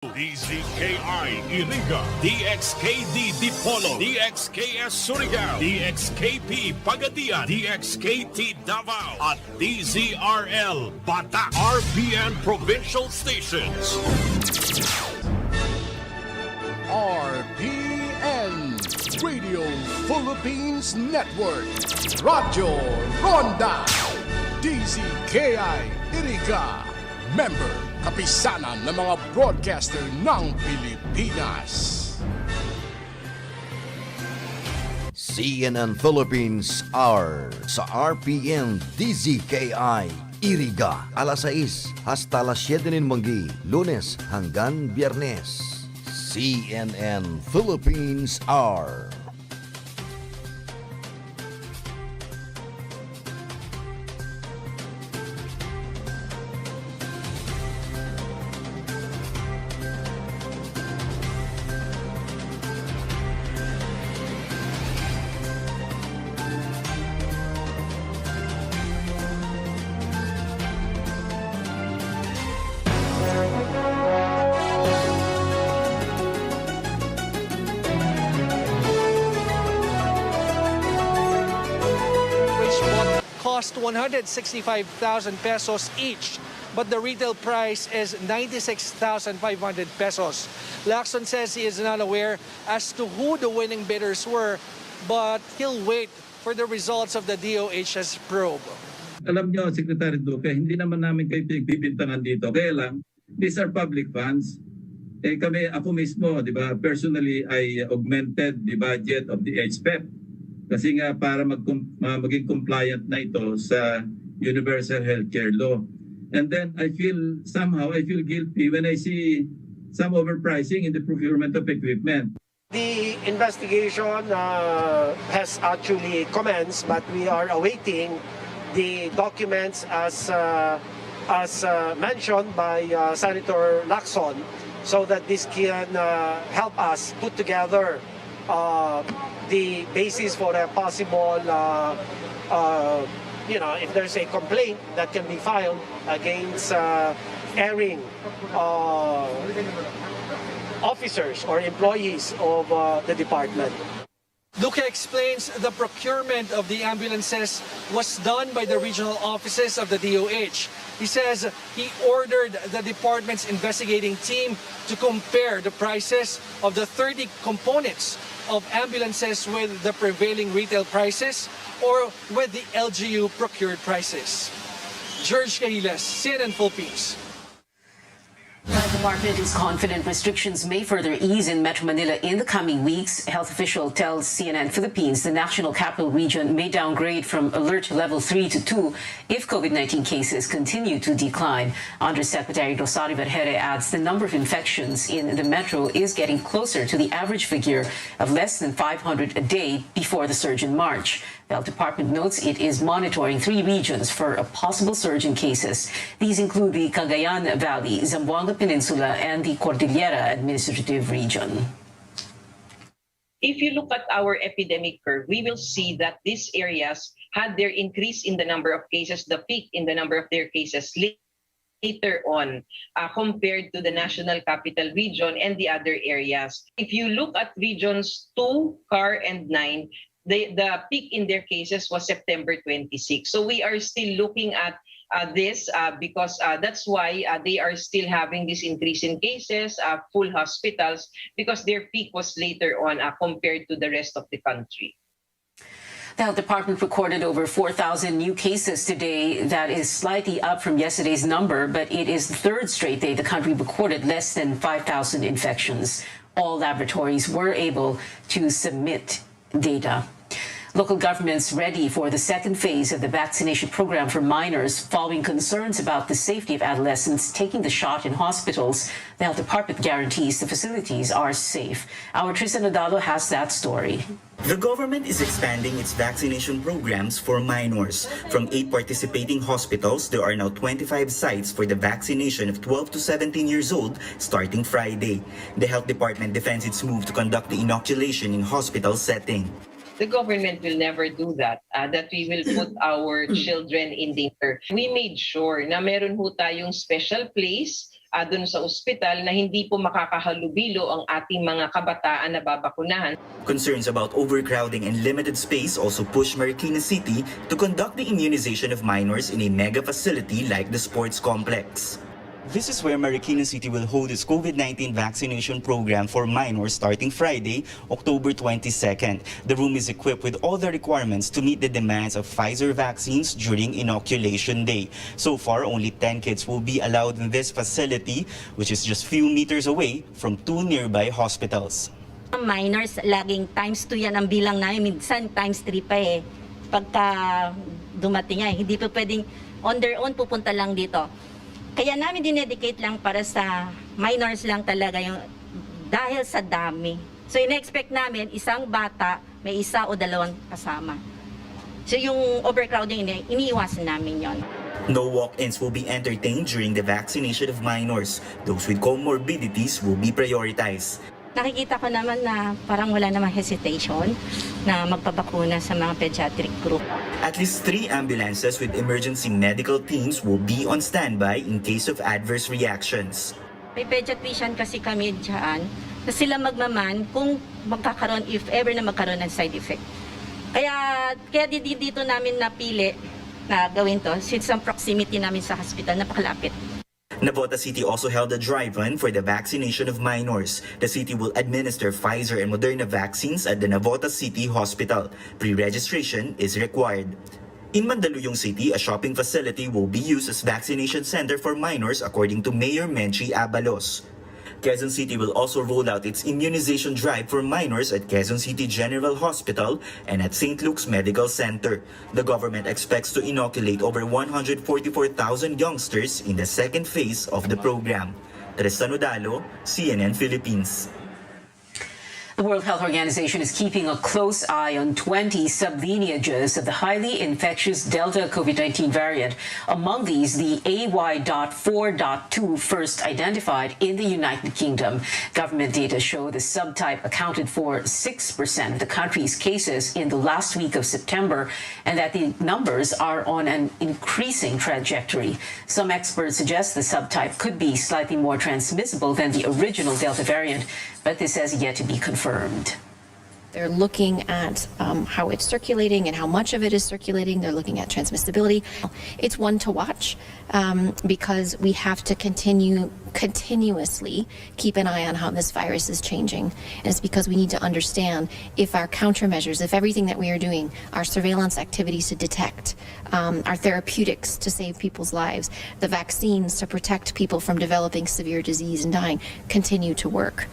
DZKI-IRIGA, DXKD Dipolo, DXKS Surigao, DXKP Pagadian, DXKT Davao, at DZRL Bata, RPN Provincial Stations. RPN Radio Philippines Network, Radyo Ronda, DZKI-IRIGA, member kapisanan ng mga broadcaster ng Pilipinas. CNN Philippines Hour sa RPN-DZKI-IRIGA, alas 6 hasta alas 7 ng manggi, Lunes hanggang Biyernes. CNN Philippines Hour. Cost 165,000 pesos each, but the retail price is 96,500 pesos. Lacson says he is not aware as to who the winning bidders were, but he'll wait for the results of the DOH's probe. Alam nyo, Secretary Duque, hindi naman namin kayo pinagbibintangan dito. Kaya lang, these are public funds. Ako mismo, di ba, personally, I augmented the budget of the HPEP. Kasi nga para maging compliant na ito sa Universal Healthcare Law. And then I feel guilty when I see some overpricing in the procurement of equipment. The investigation has actually commenced, but we are awaiting the documents as mentioned by Senator Lacson, so that this can help us put together the basis for a possible, if there's a complaint that can be filed against erring officers or employees of the department. Duque explains the procurement of the ambulances was done by the regional offices of the DOH. He says he ordered the department's investigating team to compare the prices of the 30 components of ambulances with the prevailing retail prices or with the LGU procured prices. George Cahiles, CNN Philippines. The department is confident restrictions may further ease in Metro Manila in the coming weeks. Health official tells CNN Philippines the National Capital Region may downgrade from alert level 3 to 2 if COVID-19 cases continue to decline. Undersecretary Rosario Vergere adds the number of infections in the metro is getting closer to the average figure of less than 500 a day before the surge in March. The health department notes it is monitoring 3 regions for a possible surge in cases. These include the Cagayan Valley, Zamboanga Peninsula, and the Cordillera Administrative Region. If you look at our epidemic curve, we will see that these areas had their increase in the number of cases, the peak in the number of their cases later on compared to the National Capital Region and the other areas. If you look at regions 2, CAR, and 9, the peak in their cases was September 26. So we are still looking at this because that's why they are still having this increase in cases, full hospitals, because their peak was later on compared to the rest of the country. The health department recorded over 4,000 new cases today. That is slightly up from yesterday's number, but it is the third straight day the country recorded less than 5,000 infections. All laboratories were able to submit data. Local governments ready for the second phase of the vaccination program for minors following concerns about the safety of adolescents taking the shot in hospitals. The health department guarantees the facilities are safe. Our Tristan Nadalo has that story. The government is expanding its vaccination programs for minors. From 8 participating hospitals, there are now 25 sites for the vaccination of 12 to 17 years old starting Friday. The health department defends its move to conduct the inoculation in hospital setting. The government will never do that, that we will put our children in danger. We made sure na meron ho tayong special place dun sa ospital na hindi po makakahalubilo ang ating mga kabataan na babakunahan. Concerns about overcrowding and limited space also push Marikina City to conduct the immunization of minors in a mega facility like the sports complex. This is where Marikina City will hold its COVID-19 vaccination program for minors starting Friday, October 22nd. The room is equipped with all the requirements to meet the demands of Pfizer vaccines during inoculation day. So far, only 10 kids will be allowed in this facility, which is just few meters away from 2 nearby hospitals. Minors, laging times 2 yan ang bilang namin, minsan times 3 pa eh. Pagka dumating yan, hindi pa pwedeng on their own pupunta lang dito. Kaya namin dinedicate lang para sa minors lang talaga yung dahil sa dami. So ina-expect namin isang bata may isa o dalawang kasama. So yung overcrowding iniiwasan namin yon. No walk-ins will be entertained during the vaccination of minors. Those with comorbidities will be prioritized. Nakikita ko naman na parang wala namang hesitation na magpabakuna sa mga pediatric group. At least 3 ambulances with emergency medical teams will be on standby in case of adverse reactions. May pediatrician kasi kami dyan na sila magmaman kung magkakaroon, if ever na magkaroon ng side effect. Kaya dito namin napili na gawin to since ang proximity namin sa hospital napakalapit. Navota City also held a drive-in for the vaccination of minors. The city will administer Pfizer and Moderna vaccines at the Navota City Hospital. Pre-registration is required. In Mandaluyong City, a shopping facility will be used as vaccination center for minors according to Mayor Menchi Abalos. Quezon City will also roll out its immunization drive for minors at Quezon City General Hospital and at St. Luke's Medical Center. The government expects to inoculate over 144,000 youngsters in the second phase of the program. Tristan Odalo, CNN Philippines. The World Health Organization is keeping a close eye on 20 sublineages of the highly infectious Delta COVID-19 variant. Among these, the AY.4.2 first identified in the United Kingdom. Government data show the subtype accounted for 6% of the country's cases in the last week of September, and that the numbers are on an increasing trajectory. Some experts suggest the subtype could be slightly more transmissible than the original Delta variant, but this has yet to be confirmed. They're looking at how it's circulating and how much of it is circulating. They're looking at transmissibility. It's one to watch because we have to continuously keep an eye on how this virus is changing. And it's because we need to understand if our countermeasures, if everything that we are doing, our surveillance activities to detect, our therapeutics to save people's lives, the vaccines to protect people from developing severe disease and dying, continue to work.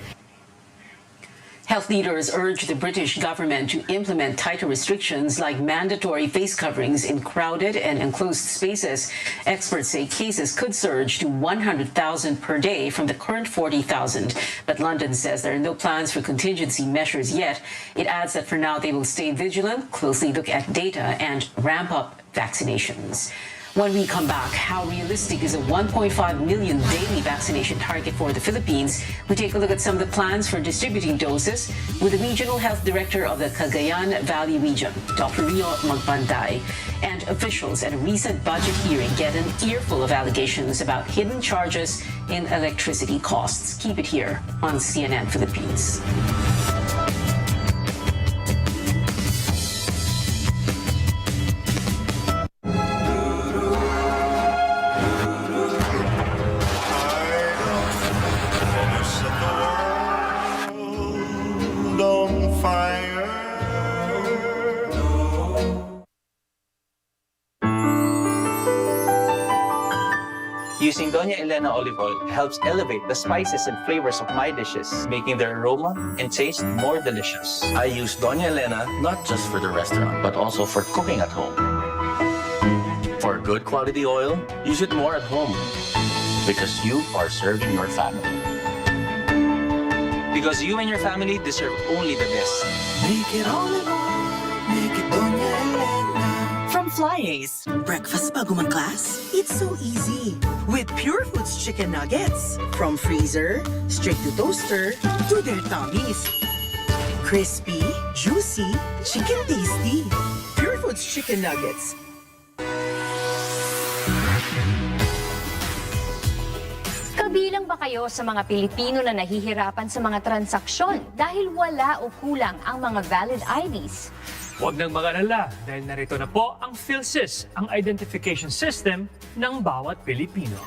Health leaders urge the British government to implement tighter restrictions like mandatory face coverings in crowded and enclosed spaces. Experts say cases could surge to 100,000 per day from the current 40,000. But London says there are no plans for contingency measures yet. It adds that for now they will stay vigilant, closely look at data, and ramp up vaccinations. When we come back, how realistic is a 1.5 million daily vaccination target for the Philippines? We take a look at some of the plans for distributing doses with the Regional Health Director of the Cagayan Valley Region, Dr. Rio Magpanday. And officials at a recent budget hearing get an earful of allegations about hidden charges in electricity costs. Keep it here on CNN Philippines. Using Doña Elena olive oil helps elevate the spices and flavors of my dishes, making their aroma and taste more delicious. I use Doña Elena not just for the restaurant, but also for cooking at home. For good quality oil, use it more at home because you are serving your family. Because you and your family deserve only the best. Make it olive oil, make it Doña Elena. From Fly-Ace, breakfast bago mag-class? It's so easy. With Pure Foods chicken nuggets. From freezer, straight to toaster, to their tummies. Crispy, juicy, chicken tasty. Pure Foods chicken nuggets. Kabi Kabilang ba kayo sa mga Pilipino na nahihirapan sa mga transaksyon dahil wala o kulang ang mga valid IDs? Huwag nang mag-alala dahil narito na po ang PhilSys, ang identification system ng bawat Pilipino.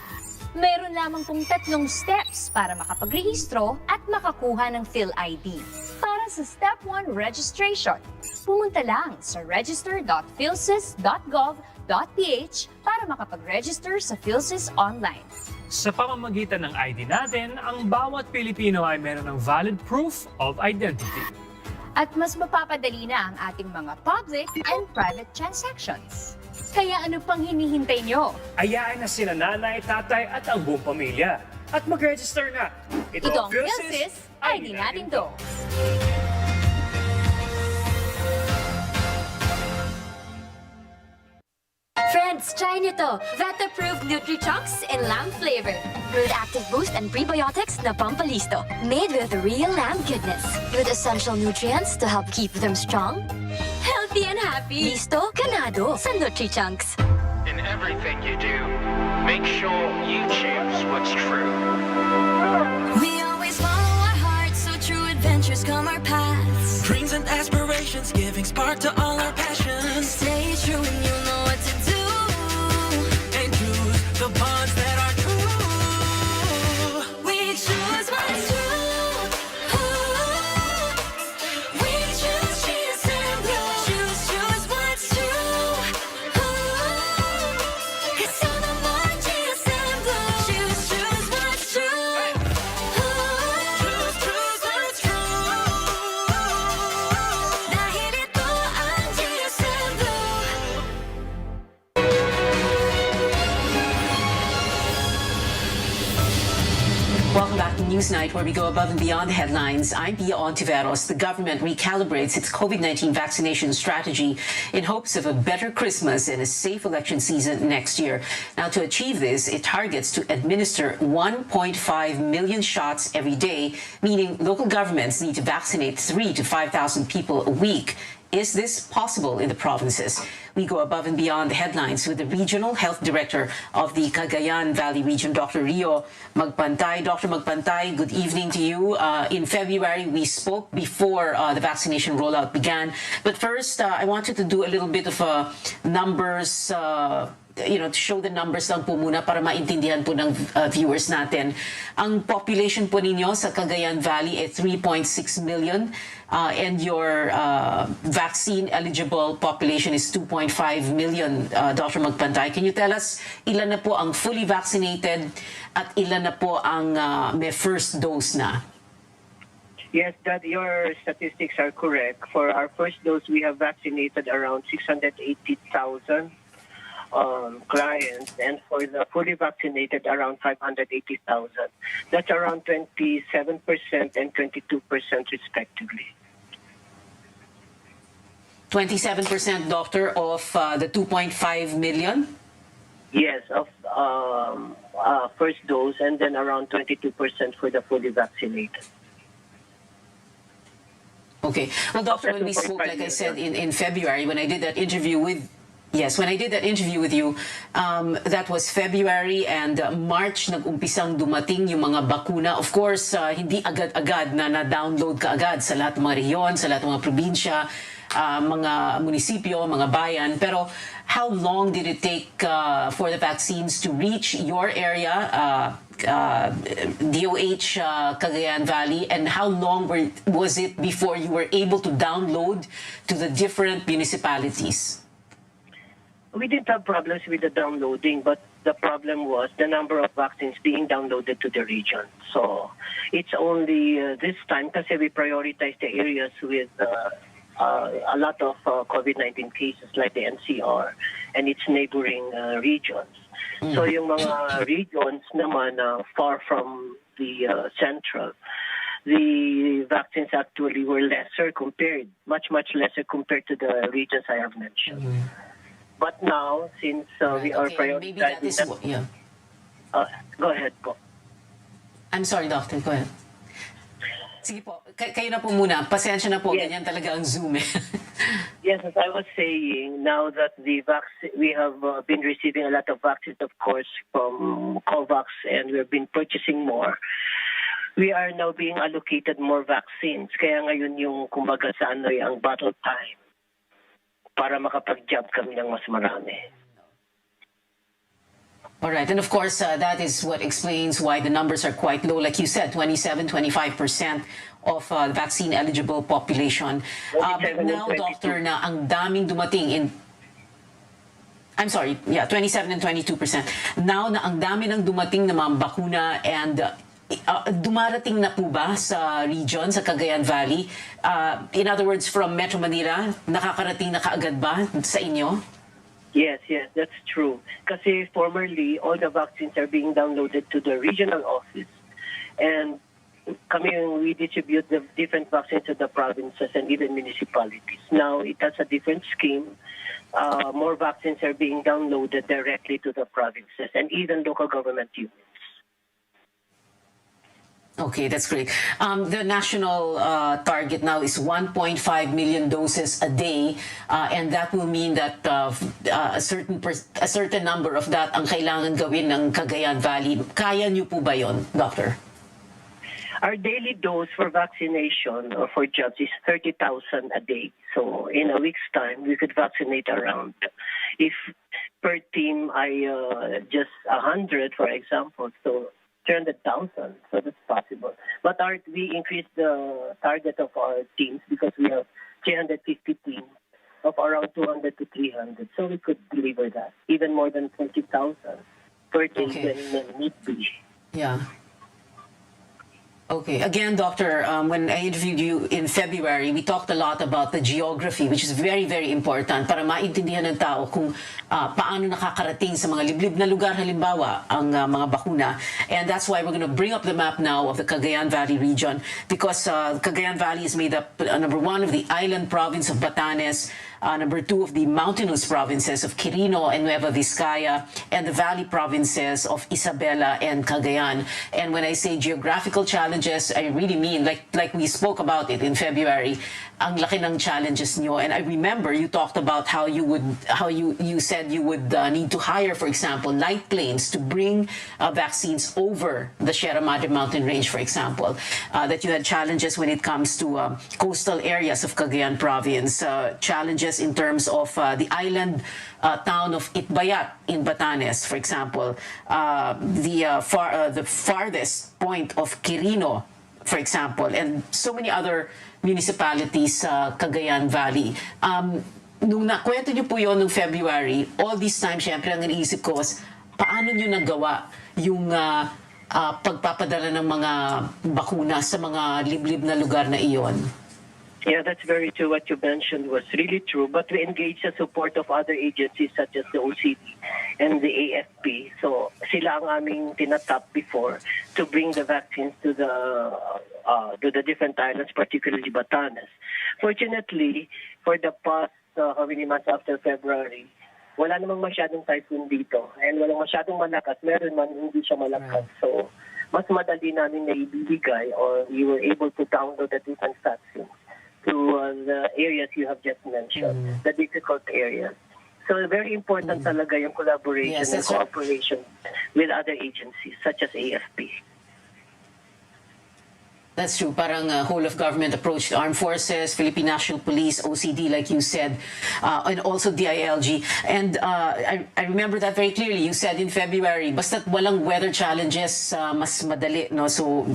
Meron lamang pong 3 steps para makapagrehistro at makakuha ng PhilID. Para sa Step 1 registration, pumunta lang sa register.philsys.gov.ph para makapag-register sa PhilSys online. Sa pamamagitan ng ID natin, ang bawat Pilipino ay meron ng valid proof of identity. At mas mapapadali na ang ating mga public and private transactions. Kaya ano pang hinihintay nyo? Ayain na sila nanay, tatay at ang buong pamilya. At mag-register na. Ito ang PhilSys, ID natin to. Friends, try nyo to. Vet-approved Nutri-Chunks in lamb flavor. With active boost and prebiotics na pampalisto. Made with real lamb goodness. With essential nutrients to help keep them strong, healthy and happy. Listo, ganado sa Nutri-Chunks. In everything you do, make sure you choose what's true. We always follow our hearts, so true adventures come our paths. Dreams and aspirations, giving spark to all our passions. Stay true and you'll know what to do. And choose the bonds that are true. We choose what's true. We choose GSM Blue. Choose what's true. It's all about GSM Blue. Choose what's true. Choose what's true. Dahil ito ang GSM Blue. Welcome back to Newsnight, where we go above and beyond the headlines. I'm Honteveros. The government recalibrates its COVID-19 vaccination strategy in hopes of a better Christmas and a safe election season next year. Now, to achieve this, it targets to administer 1.5 million shots every day, meaning local governments need to vaccinate 3,000 to 5,000 people a week. Is this possible in the provinces? We go above and beyond the headlines with the Regional Health Director of the Cagayan Valley Region, Dr. Rio Magpantay. Dr. Magpantay, good evening to you. In February, we spoke before the vaccination rollout began. But first, I wanted to do a little bit of numbers, to show the numbers lang po muna para maintindihan po ng viewers natin. Ang population po ninyo sa Cagayan Valley ay 3.6 million. And your vaccine-eligible population is 2.5 million, Dr. Magpantay. Can you tell us ilan na po ang fully vaccinated at ilan na po ang may first dose na? Yes, that your statistics are correct. For our first dose, we have vaccinated around 680,000 clients, and for the fully vaccinated, around 580,000. That's around 27% and 22% respectively. 27%, Doctor, of the 2.5 million? Yes, of first dose, and then around 22% for the fully vaccinated. Okay. Well, Doctor, when we spoke, like I said, in February, when I did that interview with you, that was February, and March nag-umpisang dumating yung mga bakuna. Of course, hindi agad-agad na-download ka agad sa lahat ng mga rehiyon, sa lahat ng mga probinsya, mga munisipyo, mga bayan. Pero how long did it take for the vaccines to reach your area, DOH Cagayan Valley, and how long was it before you were able to download to the different municipalities? We didn't have problems with the downloading, but the problem was the number of vaccines being downloaded to the region. So it's only this time kasi we prioritize the areas with a lot of COVID-19 cases like the NCR and its neighboring regions. So yung mga regions naman far from the central, the vaccines actually were lesser compared, much lesser compared to the regions I have mentioned. But now, since we are prioritizing them, go ahead, po. I'm sorry, Doctor. Go ahead. Sige po, kayo na po muna. Pasensya na po, ganyan talaga ang Zoom eh. Yes, as I was saying, now that the vaccine, we have been receiving a lot of vaccines, of course, from COVAX, and we've been purchasing more. We are now being allocated more vaccines. Kaya ngayon yung kumbaga sa ano ang battle time para makapag-job kami ng mas marami. All right. And of course, that is what explains why the numbers are quite low. Like you said, 27-25% of the vaccine-eligible population. But now, Doctor, na ang daming dumating in... I'm sorry, yeah, 27 and 22%. Now na ang dami ng dumating na mga bakuna and dumarating na po ba sa region, sa Cagayan Valley? In other words, from Metro Manila, nakakarating na kaagad ba sa inyo? Yes, that's true. Kasi formerly, all the vaccines are being downloaded to the regional office. And we distribute the different vaccines to the provinces and even municipalities. Now, it has a different scheme. More vaccines are being downloaded directly to the provinces and even local government units. Okay, that's great. The national target now is 1.5 million doses a day, and that will mean that a certain number of that ang kailangan gawin ng Cagayan Valley. Kaya niyo po ba yon, Doctor? Our daily dose for vaccination or for jobs is 30,000 a day. So in a week's time, we could vaccinate around, if per team I just 100, for example, so 300,000, so that's possible. But we increased the target of our teams because we have 350 teams of around 200 to 300, so we could deliver that, even more than 20,000 per team when need be. Yeah. Okay. Again, Doctor, when I interviewed you in February, we talked a lot about the geography, which is very, very important para maintindihan ng tao kung paano nakakarating sa mga liblib na lugar, halimbawa, ang mga bakuna. And that's why we're going to bring up the map now of the Cagayan Valley region, because Cagayan Valley is made up, number 1, of the island province of Batanes, number 2, of the mountainous provinces of Quirino and Nueva Vizcaya, and the valley provinces of Isabela and Cagayan. And when I say geographical challenges, I really mean, like we spoke about it in February, ang laki ng challenges nyo. And I remember you talked about how you said you would need to hire, for example, light planes to bring vaccines over the Sierra Madre mountain range, for example. That you had challenges when it comes to coastal areas of Cagayan province, challenges in terms of the island town of Itbayat in Batanes, for example, the farthest point of Quirino, for example, and so many other municipalities sa Cagayan Valley. Nung nakwento niyo po yun noong February, all this time, syempre, ang iniisip ko was, paano niyo nagawa yung pagpapadala ng mga bakuna sa mga liblib na lugar na iyon? Yeah, that's very true. What you mentioned was really true. But we engaged the support of other agencies such as the OCD and the AFP. So sila ang aming tinatap before to bring the vaccines to the different islands, particularly Batanes. Fortunately, for the past how many months after February, wala namang masyadong typhoon dito. And walang masyadong malakas. Meron man, hindi siya malakas. So mas madali namin na ibibigay, or we were able to download the different vaccines to the areas you have just mentioned, the difficult areas. So very important talaga yung collaboration and cooperation with other agencies such as AFP. That's true. Parang whole of government approach to armed forces, Philippine National Police, OCD, like you said, and also DILG. And I remember that very clearly. You said in February, basta't walang weather challenges, mas madali, no? So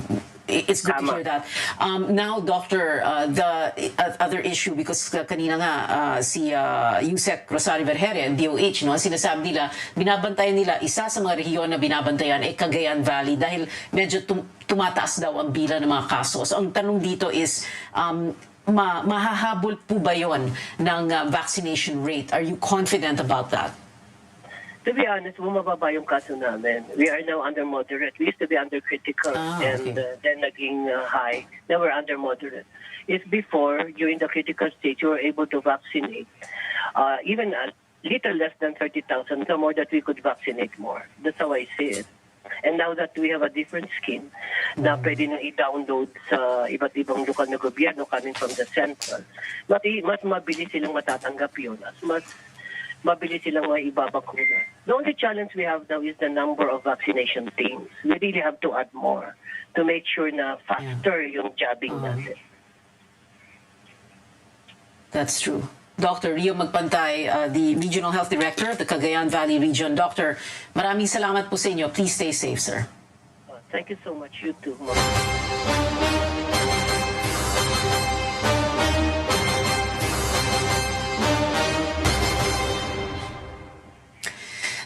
it's good to hear that. Now, Doctor, the other issue, because kanina nga si Yusek Rosario Vergere and DOH, no, sinasabi nila, binabantayan nila, isa sa mga rehiyon na binabantayan ay Cagayan Valley dahil medyo tumataas daw ang bilang ng mga kaso. So ang tanong dito is, mahahabol po ba yon ng vaccination rate? Are you confident about that? To be honest, bumababa yung kaso namin. We are now under moderate. We used to be under critical and then naging high. Now we're under moderate. If before, during the critical stage, you were able to vaccinate, even a little less than 30,000, the more that we could vaccinate more. That's how I see it. And now that we have a different scheme na pwede na i-download sa iba't ibang lokal na gobyerno coming from the central, mas mabilis silang matatanggap yun. Mas mabilis silang maibabakuna. The only challenge we have now is the number of vaccination teams. We really have to add more to make sure na faster yung jabbing natin. That's true. Dr. Rio Magpantay, the Regional Health Director of the Cagayan Valley Region. Doctor, maraming salamat po sa inyo. Please stay safe, sir. Thank you so much. You too.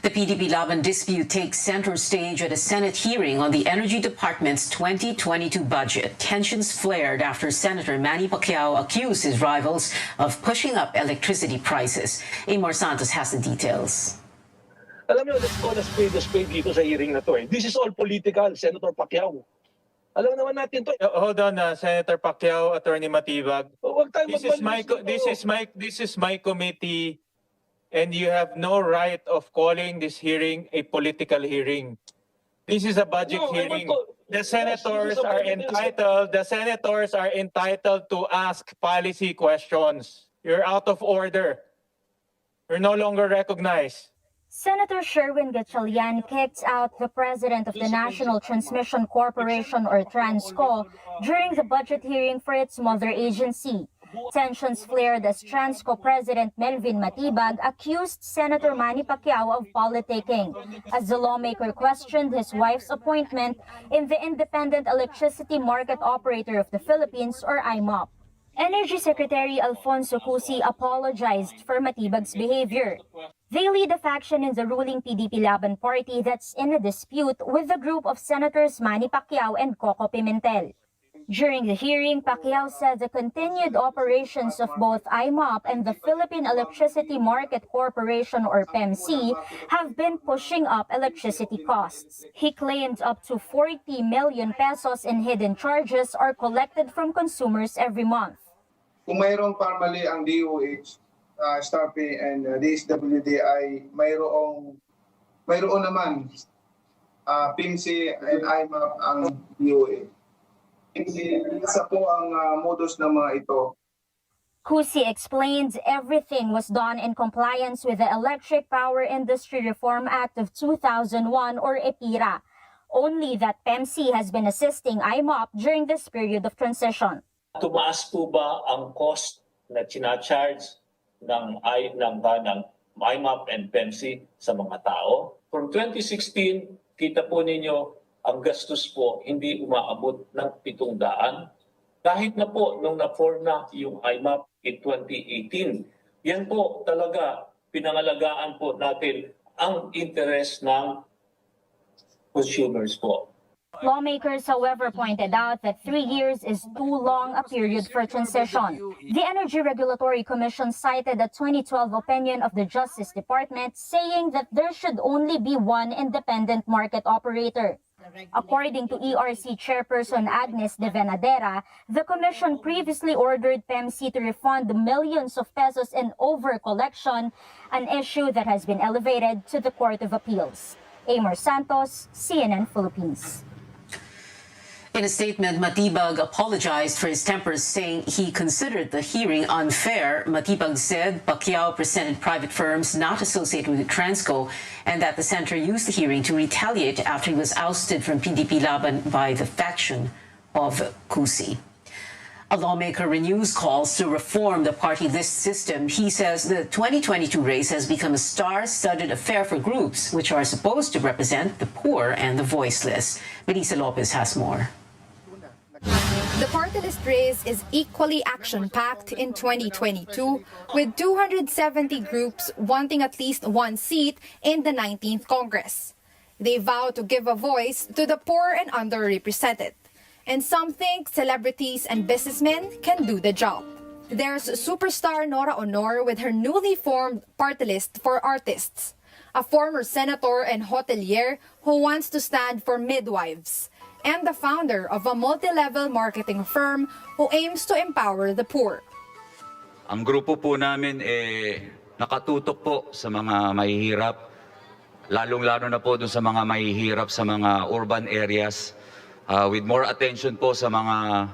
The PDP-Laban dispute takes center stage at a Senate hearing on the Energy Department's 2022 budget. Tensions flared after Senator Manny Pacquiao accused his rivals of pushing up electricity prices. Amor Santos has the details. Alam niyo, let's call a spade dito sa hearing na to. This is all political, Senator Pacquiao. Alam naman natin to. Hold on, Senator Pacquiao, Attorney Matibag. This is my committee. And you have no right of calling this hearing a political hearing. This is a budget hearing. The senators are entitled to ask policy questions. You're out of order. You're no longer recognized. Senator Sherwin Gatchalian kicked out the president of the National Transmission Corporation, or Transco, during the budget hearing for its mother agency. Tensions flared as Transco President Melvin Matibag accused Senator Manny Pacquiao of politicking, as the lawmaker questioned his wife's appointment in the Independent Electricity Market Operator of the Philippines, or IMOP. Energy Secretary Alfonso Cusi apologized for Matibag's behavior. They lead a faction in the ruling PDP-Laban party that's in a dispute with the group of Senators Manny Pacquiao and Coco Pimentel. During the hearing, Pacquiao said the continued operations of both IMOP and the Philippine Electricity Market Corporation, or PEMC, have been pushing up electricity costs. He claimed up to 40 million pesos in hidden charges are collected from consumers every month. Kung mayroong formally ang DOH, STARPE and DSWD, mayroon naman PIMC and IMOP ang DOH. Isa po ang modus ng mga ito. Cusi explains everything was done in compliance with the Electric Power Industry Reform Act of 2001, or EPIRA. Only that PEMC has been assisting IMOP during this period of transition. Tumaas po ba ang cost na charge ng IMOP and PEMC sa mga tao? From 2016, kita po ninyo ang gastos po hindi umaabot ng 700. Kahit na po nung na-form na yung IMOP in 2018, yan po talaga pinangalagaan po natin ang interest ng consumers po. Lawmakers, however, pointed out that 3 years is too long a period for transition. The Energy Regulatory Commission cited a 2012 opinion of the Justice Department saying that there should only be one independent market operator. According to ERC Chairperson Agnes de Venadera, the Commission previously ordered PEMC to refund millions of pesos in over-collection, an issue that has been elevated to the Court of Appeals. Amor Santos, CNN Philippines. In a statement, Matibag apologized for his temper, saying he considered the hearing unfair. Matibag said Pacquiao presented private firms not associated with Transco and that the center used the hearing to retaliate after he was ousted from PDP-Laban by the faction of Cusi. A lawmaker renews calls to reform the party list system. He says the 2022 race has become a star-studded affair for groups which are supposed to represent the poor and the voiceless. Melissa Lopez has more. The party list race is equally action-packed in 2022, with 270 groups wanting at least one seat in the 19th Congress. They vow to give a voice to the poor and underrepresented. And some think celebrities and businessmen can do the job. There's superstar Nora Honor with her newly formed party list for artists, a former senator and hotelier who wants to stand for midwives, and the founder of a multi-level marketing firm who aims to empower the poor. Ang grupo po namin nakatutok po sa mga mahihirap lalong-lalo na po dun sa mga mahihirap sa mga urban areas, with more attention po sa mga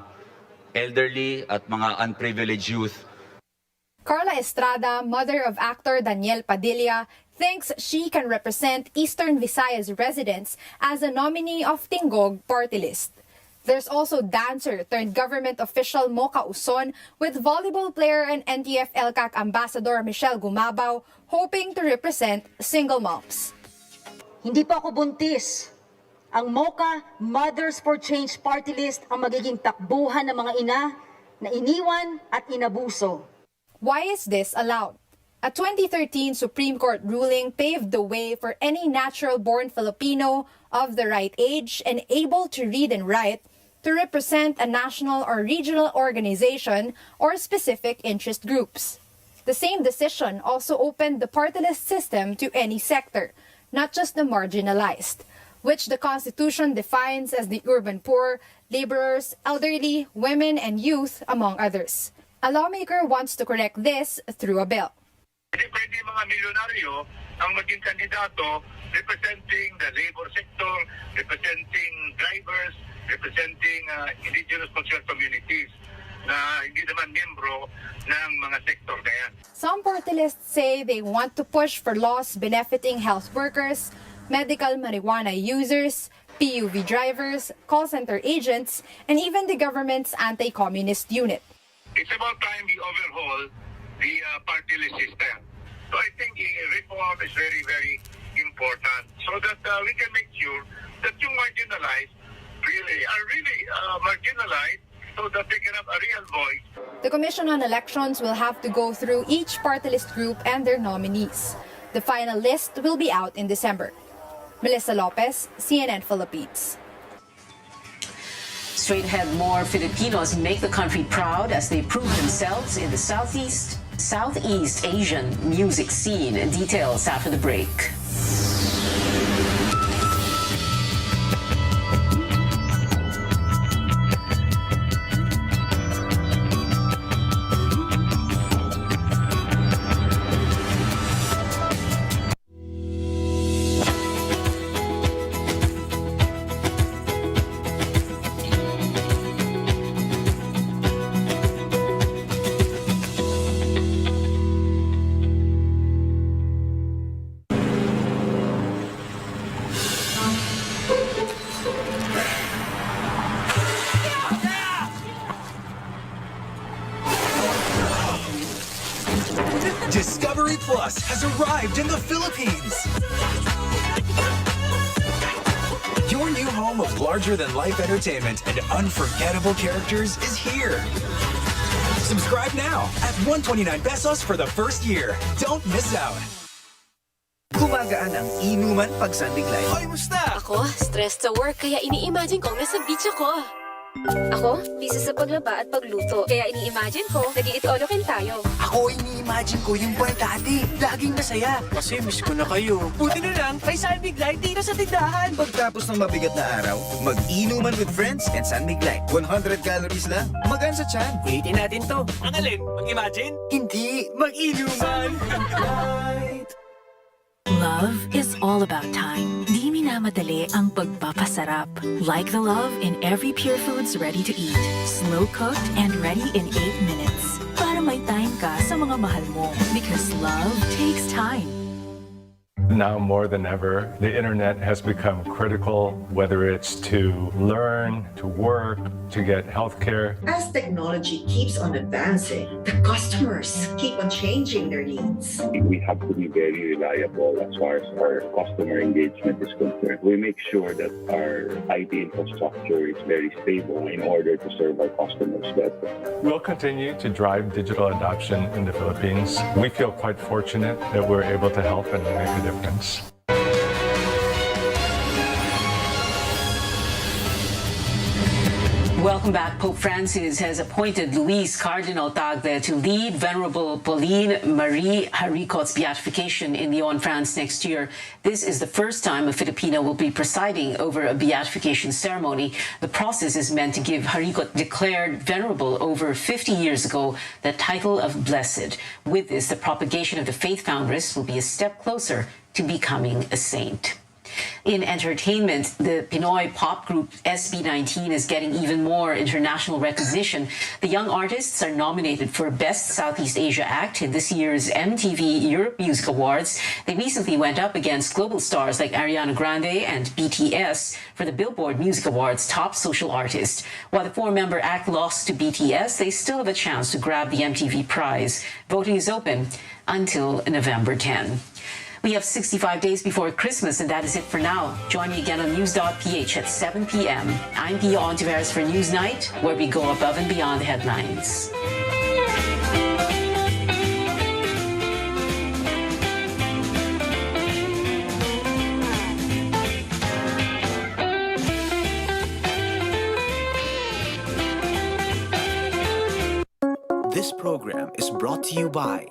elderly at mga unprivileged youth. Carla Estrada, mother of actor Daniel Padilla, thinks she can represent Eastern Visayas residents as a nominee of Tingog party list. There's also dancer turned government official Mocha Uson with volleyball player and NTF LCAC ambassador Michelle Gumabaw hoping to represent single moms. Hindi po ako buntis. Ang Mocha Mothers for Change party list ang magiging takbuhan ng mga ina na iniwan at inabuso. Why is this allowed? A 2013 Supreme Court ruling paved the way for any natural-born Filipino of the right age and able to read and write to represent a national or regional organization or specific interest groups. The same decision also opened the party list system to any sector, not just the marginalized, which the Constitution defines as the urban poor, laborers, elderly, women, and youth, among others. A lawmaker wants to correct this through a bill. Hindi pwede mga milyonaryo ang maging kandidato representing the labor sector, representing drivers, representing indigenous cultural communities na hindi naman membro ng mga sektor na yan. Some party lists say they want to push for laws benefiting health workers, medical marijuana users, PUV drivers, call center agents, and even the government's anti-communist unit. It's about time we overhaul the party list system. So I think reform is very, very important so that we can make sure that yung marginalized are really marginalized so that they can have a real voice. The Commission on Elections will have to go through each party list group and their nominees. The final list will be out in December. Melissa Lopez, CNN Philippines. Straight ahead, more Filipinos make the country proud as they prove themselves in the Southeast Asian music scene. Details after the break. Discovery Plus has arrived in the Philippines. Your new home of larger-than-life entertainment and unforgettable characters is here. Subscribe now at 129 pesos for the first year. Don't miss out. Gumagaan ang inuman pag sandiglay. Hoy, musta? Ako, stressed sa work kaya ini-imagine kong nasa beach ako. Ako, busy sa paglaba at pagluto. Kaya ini-imagine ko, nag-iit-olokin tayo. Ako, ini-imagine ko yung buhay dati. Laging masaya. Kasi miss ko na kayo. Buti na lang, may San Mig Light dito sa tindahan. Pagtapos ng mabigat na araw, mag-inuman with friends and San Mig Light. 100 calories lang, magaan sa tiyan. Ulitin natin to. Ang alin? Mag-imagine? Hindi, mag-inuman. Love is all about time. Di minamadali ang pagpapasarap. Like the love in every Pure Foods ready-to-eat. Slow-cooked and ready in 8 minutes. Para may time ka sa mga mahal mo. Because love takes time. Now more than ever, the internet has become critical, whether it's to learn, to work, to get healthcare. As technology keeps on advancing, the customers keep on changing their needs. We have to be very reliable as far as our customer engagement is concerned. We make sure that our IT infrastructure is very stable in order to serve our customers better. We'll continue to drive digital adoption in the Philippines. We feel quite fortunate that we're able to help and make a difference. Welcome back. Pope Francis has appointed Luis Cardinal Tagle to lead Venerable Pauline Marie Haricot's beatification in Lyon, France next year. This is the first time a Filipino will be presiding over a beatification ceremony. The process is meant to give Haricot, declared venerable over 50 years ago, the title of blessed. With this, the propagation of the faith foundress will be a step closer to becoming a saint. In entertainment, the Pinoy pop group SB19 is getting even more international recognition. The young artists are nominated for Best Southeast Asia Act in this year's MTV Europe Music Awards. They recently went up against global stars like Ariana Grande and BTS for the Billboard Music Awards Top Social Artist. While the four-member act lost to BTS, they still have a chance to grab the MTV prize. Voting is open until November 10. We have 65 days before Christmas, and that is it for now. Join me again on News.ph at 7 p.m. I'm Pia Honteveros for Newsnight, where we go above and beyond the headlines. This program is brought to you by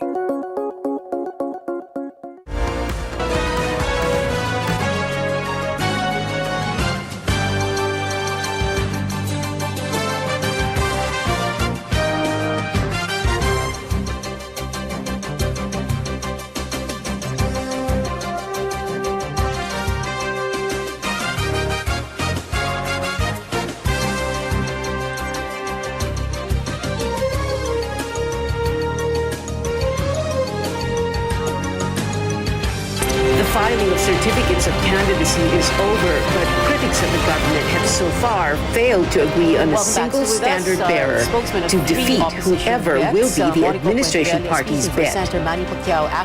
Filing of certificates of candidacy is over, but critics of the government have so far failed to agree on a single standard bearer to defeat whoever will be the administration party's bet.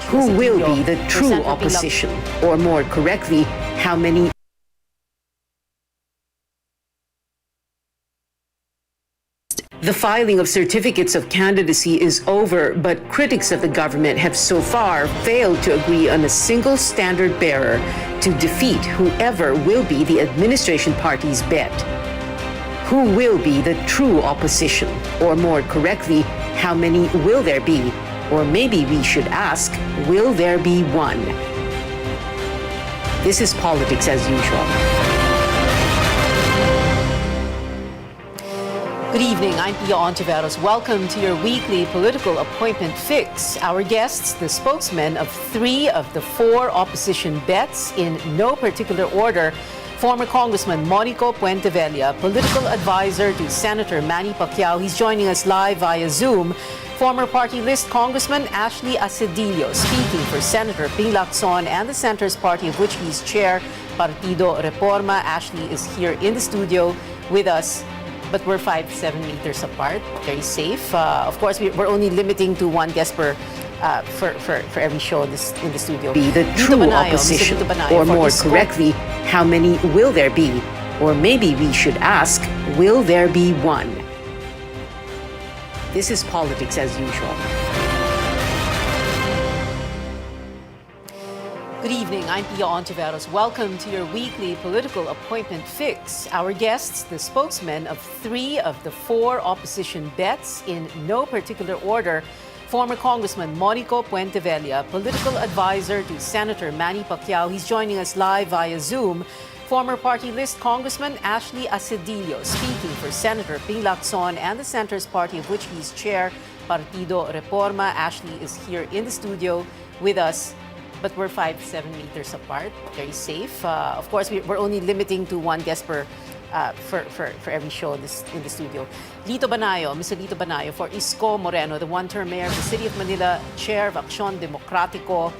Who will be the true opposition, or more correctly, how many The filing of certificates of candidacy is over, but critics of the government have so far failed to agree on a single standard bearer to defeat whoever will be the administration party's bet. Who will be the true opposition? Or more correctly, how many will there be? Or maybe we should ask, will there be one? This is politics as usual. Good evening, I'm Pia Honteveros. Welcome to your weekly political appointment fix. Our guests, the spokesmen of 3 of the 4 opposition bets in no particular order. Former Congressman Monico Puentevella, political advisor to Senator Manny Pacquiao. He's joining us live via Zoom. Former party list Congressman Ashley Asedillo, speaking for Senator Ping Lacson and the Center's party of which he's chair, Partido Reforma. Ashley is here in the studio with us, but we're 5-7 meters apart, very safe. Of course, we're only limiting to one guest per for every show in the studio. Be the true opposition, or more correctly, how many will there be? Or maybe we should ask, will there be one? This is politics as usual. Good evening, I'm Pia Honteveros. Welcome to your weekly political appointment fix. Our guests, the spokesmen of 3 of the 4 opposition bets in no particular order. Former Congressman Monico Puentevella, political advisor to Senator Manny Pacquiao. He's joining us live via Zoom. Former party list Congressman Ashley Asedillo, speaking for Senator Ping Lacson and the Center's party of which he's chair, Partido Reforma. Ashley is here in the studio with us, but we're 5-7 meters apart, very safe. Of course, we're only limiting to one guest per for every show in the studio. Lito Banayo, Mr. Lito Banayo, for Isko Moreno, the one-term mayor of the City of Manila, chair of Acción Democrático,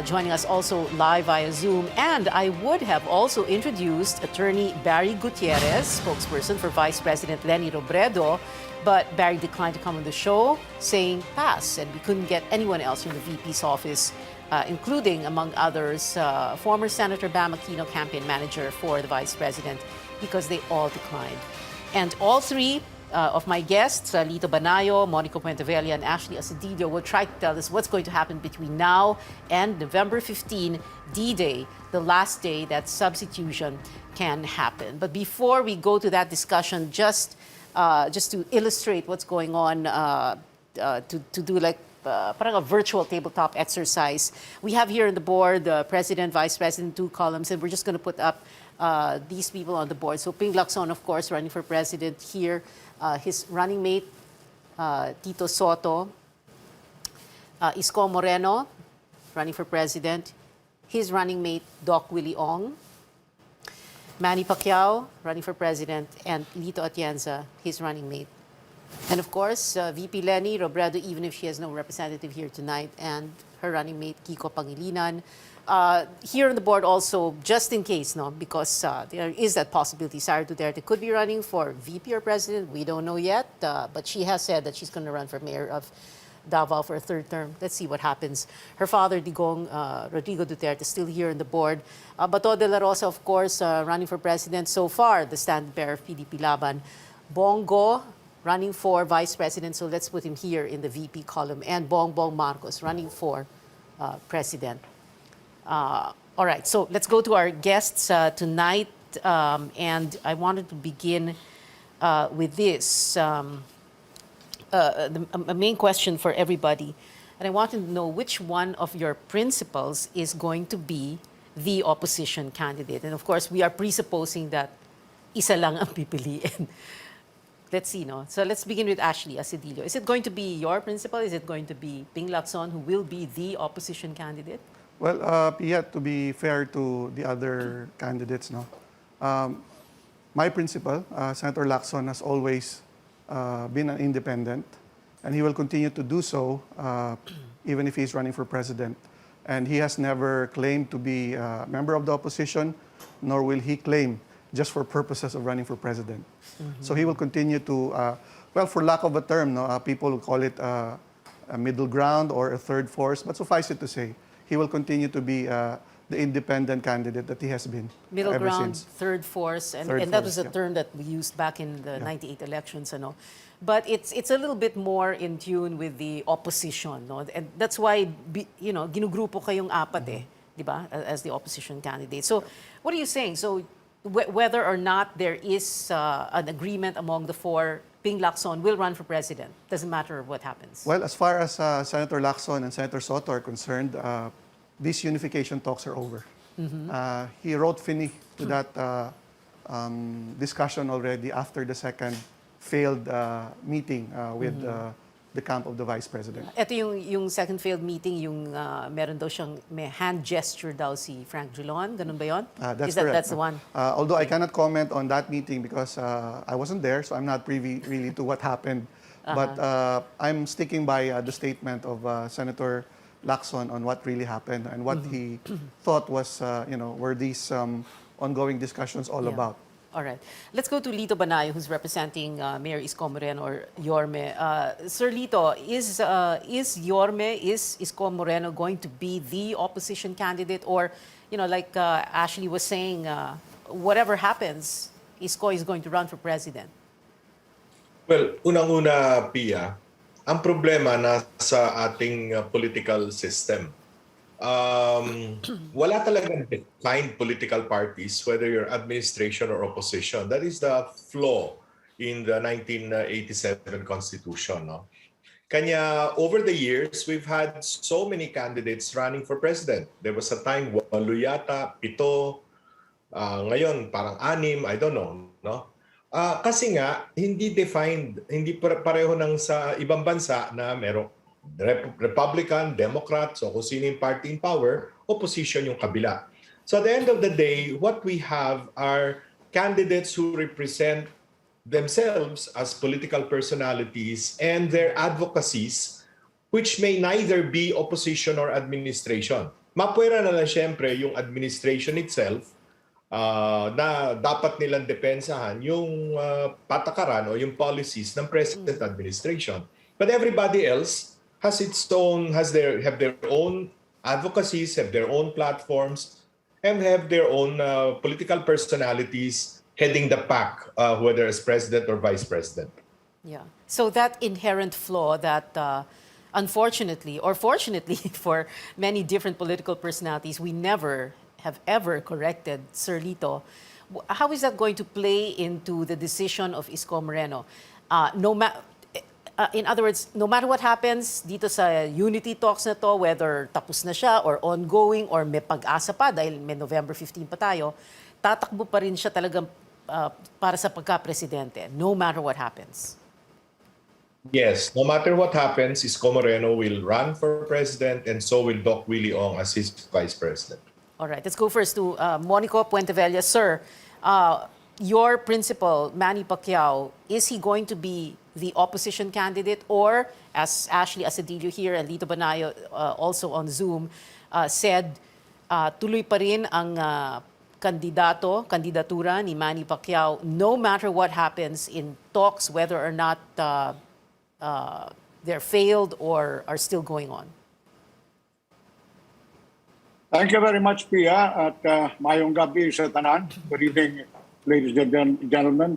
joining us also live via Zoom. And I would have also introduced Attorney Barry Gutierrez, spokesperson for Vice President Leni Robredo, but Barry declined to come on the show, saying pass, and we couldn't get anyone else from the VP's office, including, among others, former Senator Bam Aquino, campaign manager for the Vice President, because they all declined. And all 3 of my guests, Lito Banayo, Monico Puentevella, and Ashley Asedillo, will try to tell us what's going to happen between now and November 15, D-Day, the last day that substitution can happen. But before we go to that discussion, just to illustrate what's going on, to do like parang a virtual tabletop exercise. We have here on the board the President, Vice President, 2 columns, and we're just going to put up these people on the board. So Ping Lacson, of course, running for President here. His running mate, Tito Soto. Isko Moreno, running for President. his running mate, Doc Willie Ong, Manny Pacquiao, running for president, and Lito Atienza, his running mate. And of course, VP Lenny Robredo, even if she has no representative here tonight, and her running mate, Kiko Pangilinan. Here on the board also, just in case, no, because there is that possibility, Sara Duterte could be running for VP or president. We don't know yet, but she has said that she's going to run for mayor of Davao for a third term. Let's see what happens. Her father, Digong Rodrigo Duterte, is still here on the board. Bato de la Rosa, of course, running for president so far, the standard-bearer of PDP Laban. Bongo, running for vice president, so let's put him here in the VP column. And Bongbong Marcos, running for president. All right, so let's go to our guests tonight. And I wanted to begin with this. A main question for everybody. And I wanted to know which one of your principals is going to be the opposition candidate. And of course, we are presupposing that isa lang ang pipiliin. Let's see, no? So let's begin with Ashley Asedillo. Is it going to be your principal? Is it going to be Ping Lacson who will be the opposition candidate? Well, yet to be fair to the other candidates, no? My principal, Senator Lacson, has always been an independent, and he will continue to do so even if he's running for president. And he has never claimed to be a member of the opposition, nor will he claim just for purposes of running for president. So he will continue to, well, for lack of a term, no, people will call it a middle ground or a third force, but suffice it to say, he will continue to be the independent candidate that he has been Middle ever ground, since. third force, and Third that force, was a yeah. term that we used back in the 98 elections. Ano. But it's a little bit more in tune with the opposition. No? And that's why, ginugrupo kayong apat di ba, as the opposition candidate. So what are you saying? So whether or not there is an agreement among the four, Ping Lacson will run for president. Doesn't matter what happens. Well, as far as Senator Lacson and Senator Soto are concerned, these unification talks are over. He wrote fini to that discussion already after the second failed meeting with the camp of the Vice President. Ito yung second failed meeting, yung meron daw siyang may hand gesture daw si Frank Drilon. Ganun ba yun? That's correct. correct. That's the one. Although I cannot comment on that meeting because I wasn't there, so I'm not privy really to what happened. But I'm sticking by the statement of Senator Lacson on what really happened and what he thought was, were these ongoing discussions all about. All right. Let's go to Lito Banayo, who's representing Mayor Isko Moreno or Yorme. Sir Lito, is Yorme, is Isko Moreno going to be the opposition candidate? Or, like Ashley was saying, whatever happens, Isko is going to run for president? Well, unang-una, Pia, ang problema nasa ating political system. Wala talagang defined political parties, whether you're administration or opposition. That is the flaw in the 1987 Constitution. No? Kanya, over the years, we've had so many candidates running for president. There was a time, 8 yata, 7, ngayon parang 6, I don't know. No? Kasi nga, hindi defined, hindi pareho ng sa ibang bansa na merong Republican, Democrat, so kung sino yung party in power, opposition yung kabila. So at the end of the day, what we have are candidates who represent themselves as political personalities and their advocacies, which may neither be opposition or administration. Mapwera na lang siyempre yung administration itself na dapat nilang depensahan yung patakaran o yung policies ng present administration. But everybody else has have their own advocacies, have their own platforms, and have their own political personalities heading the pack, whether as president or vice president. Yeah. So that inherent flaw that, unfortunately, or fortunately for many different political personalities, we never have ever corrected, Sir Lito. How is that going to play into the decision of Isko Moreno? In other words, no matter what happens dito sa unity talks na to, whether tapos na siya or ongoing or may pag-asa pa dahil may November 15 pa tayo, tatakbo pa rin siya talagang para sa pagka-presidente, no matter what happens. Yes, no matter what happens, Isko Moreno will run for president and so will Doc Willie Ong as his vice president. All right, let's go first to Monico Puentevella. Sir, your principal, Manny Pacquiao, is he going to be the opposition candidate, or as Ashley Asadillo here and Lito Banayo also on Zoom said, tuloy pa rin ang kandidatura ni Manny Pacquiao no matter what happens in talks, whether or not they're failed or are still going on? Thank you very much, Pia, at mayong gabi sa tanan. Good evening, ladies and gentlemen.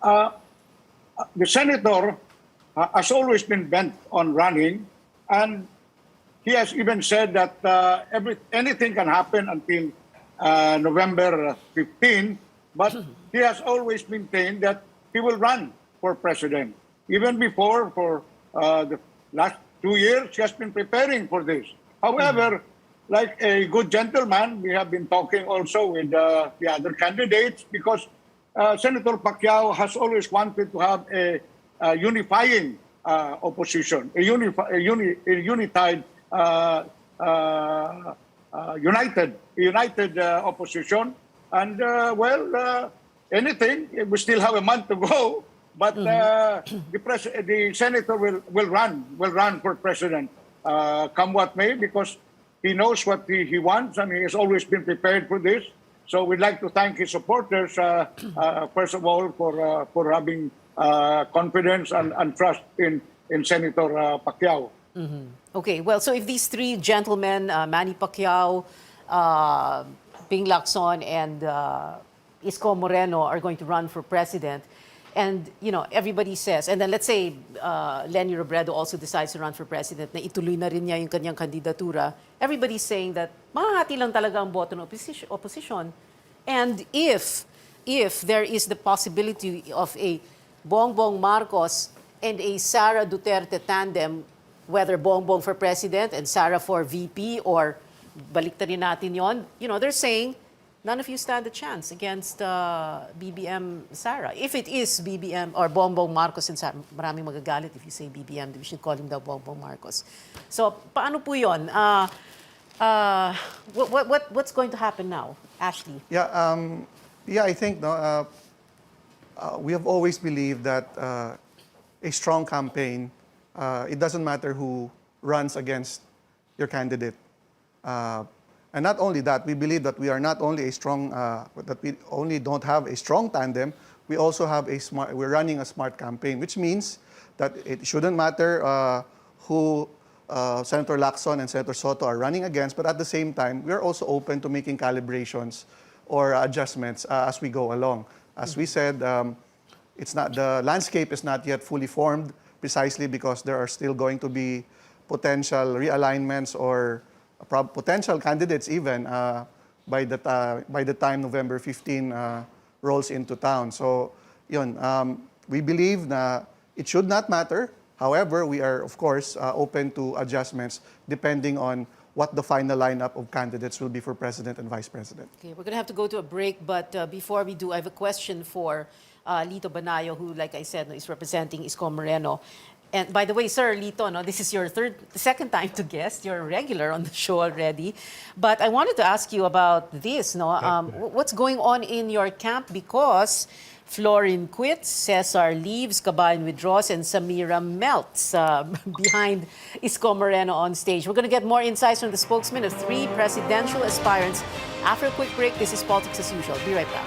The senator has always been bent on running, and he has even said that anything can happen until November 15, but he has always maintained that he will run for president. Even before, for the last 2 years, he has been preparing for this. However, like a good gentleman, we have been talking also with the other candidates, because Senator Pacquiao has always wanted to have a unifying opposition, a united opposition. And anything, we still have a month to go, but the senator will run for president, come what may, because he knows what he wants, and he has always been prepared for this. So we'd like to thank his supporters, first of all, for having confidence and trust in Senator Pacquiao. Okay, well, so if these three gentlemen, Manny Pacquiao, Ping Lacson, and Isko Moreno are going to run for president, and everybody says, and then let's say Lenny Robredo also decides to run for president, na ituloy na rin niya yung kanyang kandidatura, everybody's saying that mahati lang talaga ang boto ng opposition. And if there is the possibility of a Bongbong Marcos and a Sara Duterte tandem, whether Bongbong for president and Sara for VP, or baliktarin natin yon, they're saying none of you stand a chance against BBM Sara. If it is BBM or Bongbong Marcos and Sara, maraming magagalit if you say BBM, we should call him the Bongbong Marcos. So, paano po yun? What's going to happen now, Ashley? Yeah, I think we have always believed that a strong campaign, it doesn't matter who runs against your candidate. And not only that, we believe that we are not only a strong, that we only don't have a strong tandem, we also have we're running a smart campaign, which means that it shouldn't matter who Senator Lacson and Senator Soto are running against, but at the same time, we're also open to making calibrations or adjustments as we go along. As we said, the landscape is not yet fully formed, precisely because there are still going to be potential realignments or potential candidates even by the time November 15 rolls into town. So, we believe that it should not matter. However, we are, of course, open to adjustments depending on what the final lineup of candidates will be for president and vice president. Okay, we're going to have to go to a break, but before we do, I have a question for Lito Banayo, who, like I said, is representing Isko Moreno. And by the way, Sir Lito, this is your second time to guest. You're a regular on the show already. But I wanted to ask you about this. What's going on in your camp? Because Florin quits, Cesar leaves, Cabayan withdraws, and Samira melts behind Isko Moreno on stage. We're going to get more insights from the spokesman of three presidential aspirants. After a quick break, this is Politics as Usual. Be right back.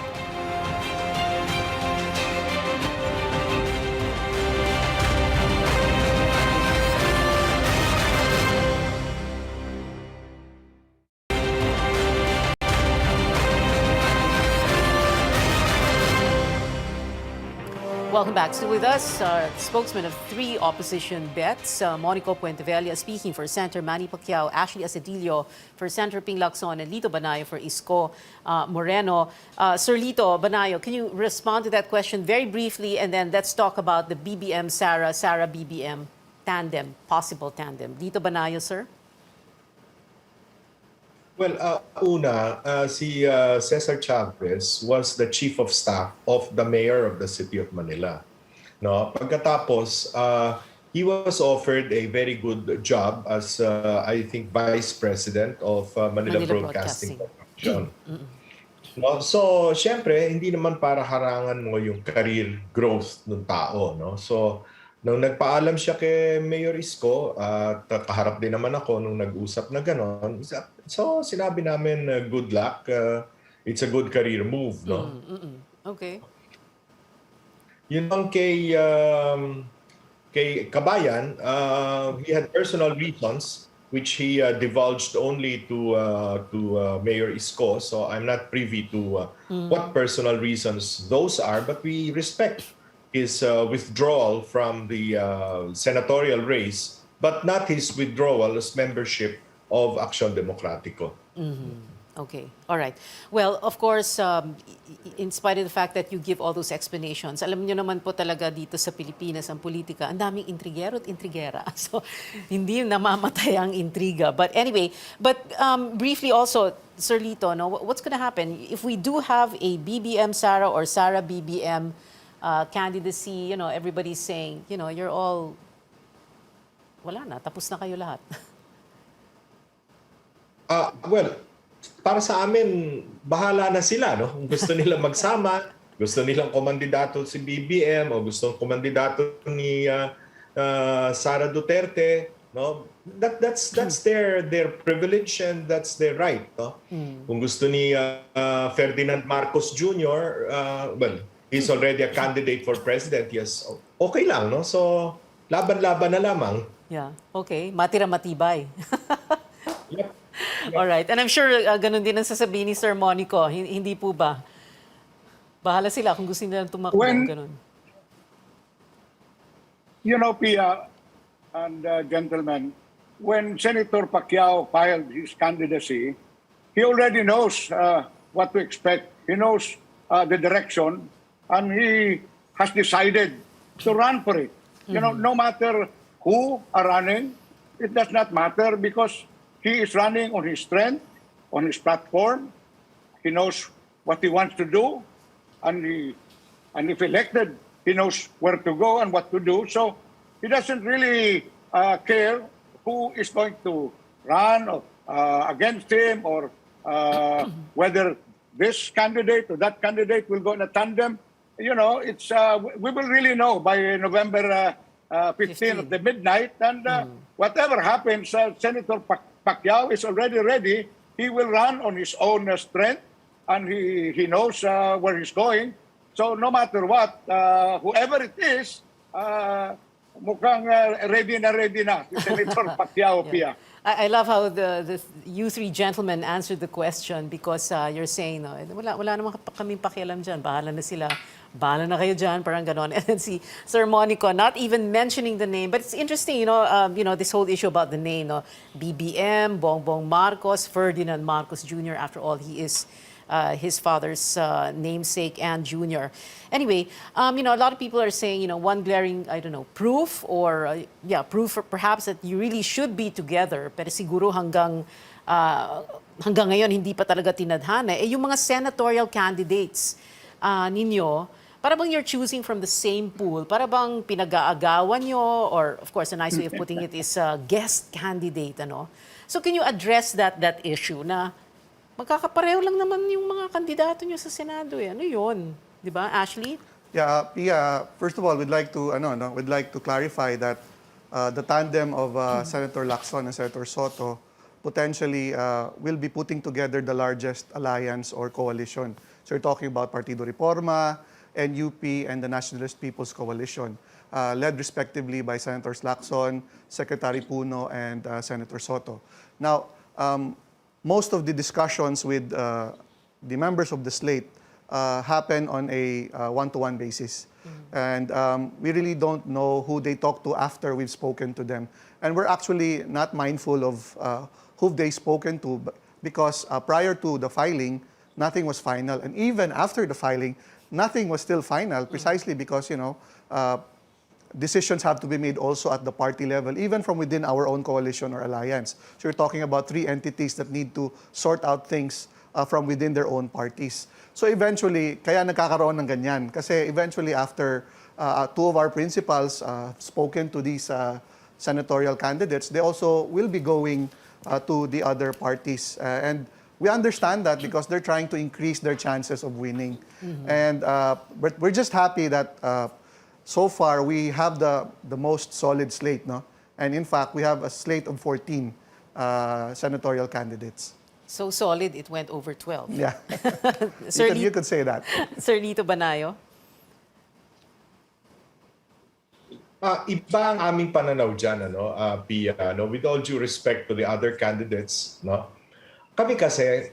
Welcome back. Still with us, spokesman of three opposition bets, Monico Puentevella speaking for Senator Manny Pacquiao, Ashley Asadillo for Senator Ping Lacson, and Lito Banayo for Isko Moreno. Sir Lito Banayo, can you respond to that question very briefly, and then let's talk about the BBM Sara BBM tandem, possible tandem. Lito Banayo, sir. Well, si Cesar Chavez was the chief of staff of the mayor of the city of Manila. Pagkatapos, he was offered a very good job as, I think, vice president of Manila Broadcasting Corporation. election. No? So, syempre, hindi naman para harangan mo yung career growth ng tao. No? So, nung nagpaalam siya kay Mayor Isko, at kaharap din naman ako nung nag-usap na gano'n, so sinabi namin, good luck, it's a good career move. No? Okay. Yun lang kay Kabayan, he had personal reasons which he divulged only to Mayor Isko. So I'm not privy to what personal reasons those are, but we respect his withdrawal from the senatorial race, but not his withdrawal as membership of Acción Democrático. Okay, all right. Well, of course, in spite of the fact that you give all those explanations, alam niyo naman po talaga dito sa Pilipinas, ang politika, ang daming intrigero at intrigera. So, hindi namamatay ang intriga. But anyway, briefly also, Sir Lito, no, what's going to happen if we do have a BBM Sara or Sara BBM candidacy? You know, everybody's saying, you know, you're all, wala na, tapos na kayo lahat. Well, para sa amin, bahala na sila. No? Kung gusto nila magsama, gusto nilang kumandidato si BBM o gusto kumandidato ni Sara Duterte, no? That's their privilege and that's their right. No? Kung gusto ni Ferdinand Marcos Jr., well, he's already a candidate for president. Yes, okay lang. No? So, laban-laban na lamang. Yeah, okay. Matira matibay. Yep. All right. And I'm sure ganun din ang sasabihin ni Sir Monico. Hindi po ba? Bahala sila kung gusto nilang tumakbo. Ganun. You know, Pia and gentlemen, when Senator Pacquiao filed his candidacy, he already knows what to expect. He knows the direction, and he has decided to run for it. You know, no matter who are running, it does not matter because he is running on his strength, on his platform. He knows what he wants to do, and if elected, he knows where to go and what to do. So he doesn't really care who is going to run or, against him or whether this candidate or that candidate will go in a tandem. You know, it's we will really know by November 15 at the midnight, and whatever happens, Senator Pacquiao is already ready. He will run on his own strength, and he knows where he's going. So no matter what, whoever it is, mukhang ready na si Senator Pacquiao, Pia. I love how you three gentlemen answered the question because you're saying, no, wala naman kaming pakialam dyan. Bahala na sila. Bahala na kayo dyan. Parang ganon. And then si Sir Monico, not even mentioning the name. But it's interesting, you know, this whole issue about the name. No? BBM, Bongbong Marcos, Ferdinand Marcos Jr. After all, he is his father's namesake and junior. Anyway, you know, a lot of people are saying, you know, one glaring, I don't know, proof or, proof perhaps that you really should be together. Pero siguro hanggang ngayon, hindi pa talaga tinadhana. Eh, yung mga senatorial candidates ninyo, para bang you're choosing from the same pool? Para bang pinag-aagawan nyo? Or, of course, a nice way of putting it is guest candidate, ano? So can you address that issue na magkakapareho lang naman yung mga kandidato nyo sa Senado eh. Ano yun? Di ba, Ashley? Yeah, first of all, we'd like to clarify that the tandem of Senator Lacson and Senator Soto potentially will be putting together the largest alliance or coalition. So you're talking about Partido Reforma, NUP, and the Nationalist People's Coalition, led respectively by Senators Lacson, Secretary Puno, and Senator Soto. Now, most of the discussions with the members of the slate happen on a one-to-one basis. And we really don't know who they talk to after we've spoken to them. And we're actually not mindful of who they've spoken to because prior to the filing, nothing was final. And even after the filing, nothing was still final precisely because, you know, decisions have to be made also at the party level, even from within our own coalition or alliance. So you're talking about three entities that need to sort out things from within their own parties. So eventually, kaya nagkakaroon ng ganyan. Kasi eventually after two of our principals spoken to these senatorial candidates, they also will be going to the other parties. And we understand that because they're trying to increase their chances of winning. And but we're just happy that so far we have the most solid slate, no? And in fact, we have a slate of 14 senatorial candidates. So solid, it went over 12. Yeah, Sir, you could say that. Sir Lito Banayo? Iba ang aming pananaw dyan, Pia, with all due respect to the other candidates, no? Kami kasi,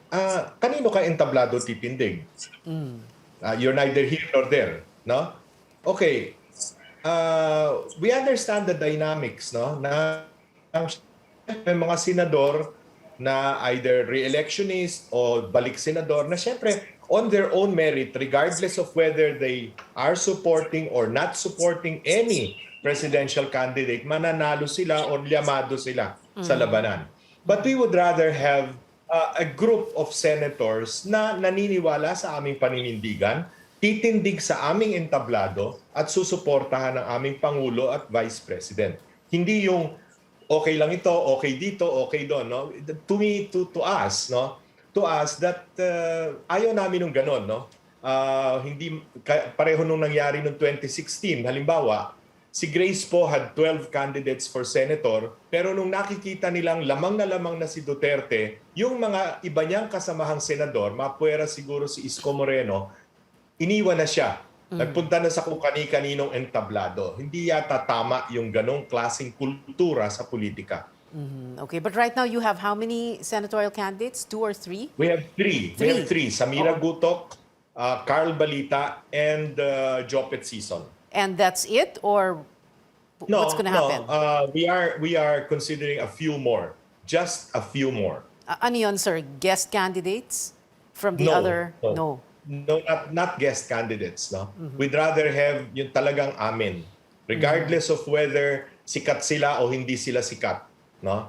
kanino ka entablado titindig? You're neither here nor there, no? Okay, we understand the dynamics, no? Na may mga senador na either re-electionist o balik senador na syempre on their own merit, regardless of whether they are supporting or not supporting any presidential candidate, mananalo sila o llamado sila sa labanan. But we would rather have a group of senators na naniniwala sa aming paninindigan, titindig sa aming entablado at susuportahan ng aming Pangulo at Vice President. Hindi yung okay lang ito, okay dito, okay doon, no? To us, no? To us that ayaw namin ng ganon, no? Hindi pareho nung nangyari noong 2016. Halimbawa, si Grace po had 12 candidates for senator, pero nung nakikita nilang lamang na si Duterte, yung mga iba niyang kasamahang senador, mapuwera siguro si Isko Moreno, iniwan na siya. Nagpunta na sa kung kani-kaninong entablado. Hindi yata tama yung ganong klaseng kultura sa politika. Okay, but right now you have how many senatorial candidates? 2 or 3? We have three. We have three. Samira Gutok, Carl Balita, and Jopet Sison. And that's it, or what's going to happen? We are considering a few more, just a few more. Ano yun, sir? Guest candidates from the other? No, not guest candidates. No, we'd rather have yung talagang amin, regardless of whether sikat sila o hindi sila sikat. No,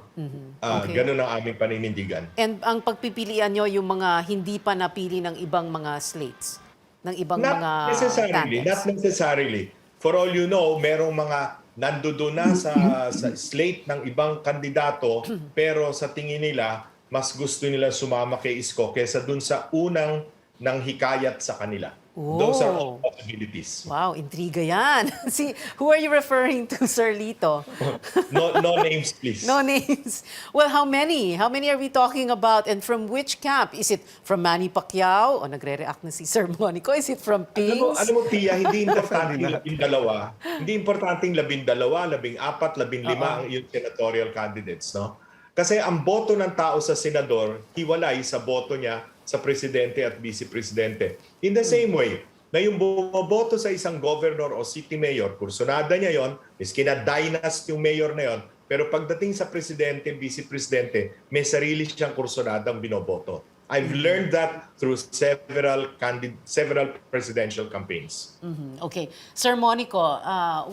ganun ang aming paninindigan. And ang pagpipilian nyo yung mga hindi pa napili ng ibang mga slates? Ng ibang mga candidates? Not necessarily. For all you know, merong mga nandoon na sa slate ng ibang kandidato pero sa tingin nila, mas gusto nila sumama kay Isko kaysa dun sa unang nang hikayat sa kanila. Those are all possibilities. Wow, intriga yan. See, who are you referring to, Sir Lito? No names, please. No names. Well, how many? How many are we talking about? And from which camp? Is it from Manny Pacquiao? O nagre-react na si Sir Monico? Is it from Pings? Alam mo, Pia, hindi importante yung 12. Hindi importante yung 12, 14, 15 ang yung senatorial candidates, no? Kasi ang boto ng tao sa senador, hiwalay sa boto niya sa presidente at vice-presidente. In the same way, na yung bumoboto sa isang governor o city mayor, kursunada niya yon, miski na dynasty yung mayor na yon, pero pagdating sa presidente, vice-presidente, may sarili siyang kursunadang binoboto. I've learned that through several presidential campaigns. Okay. Sir Monico,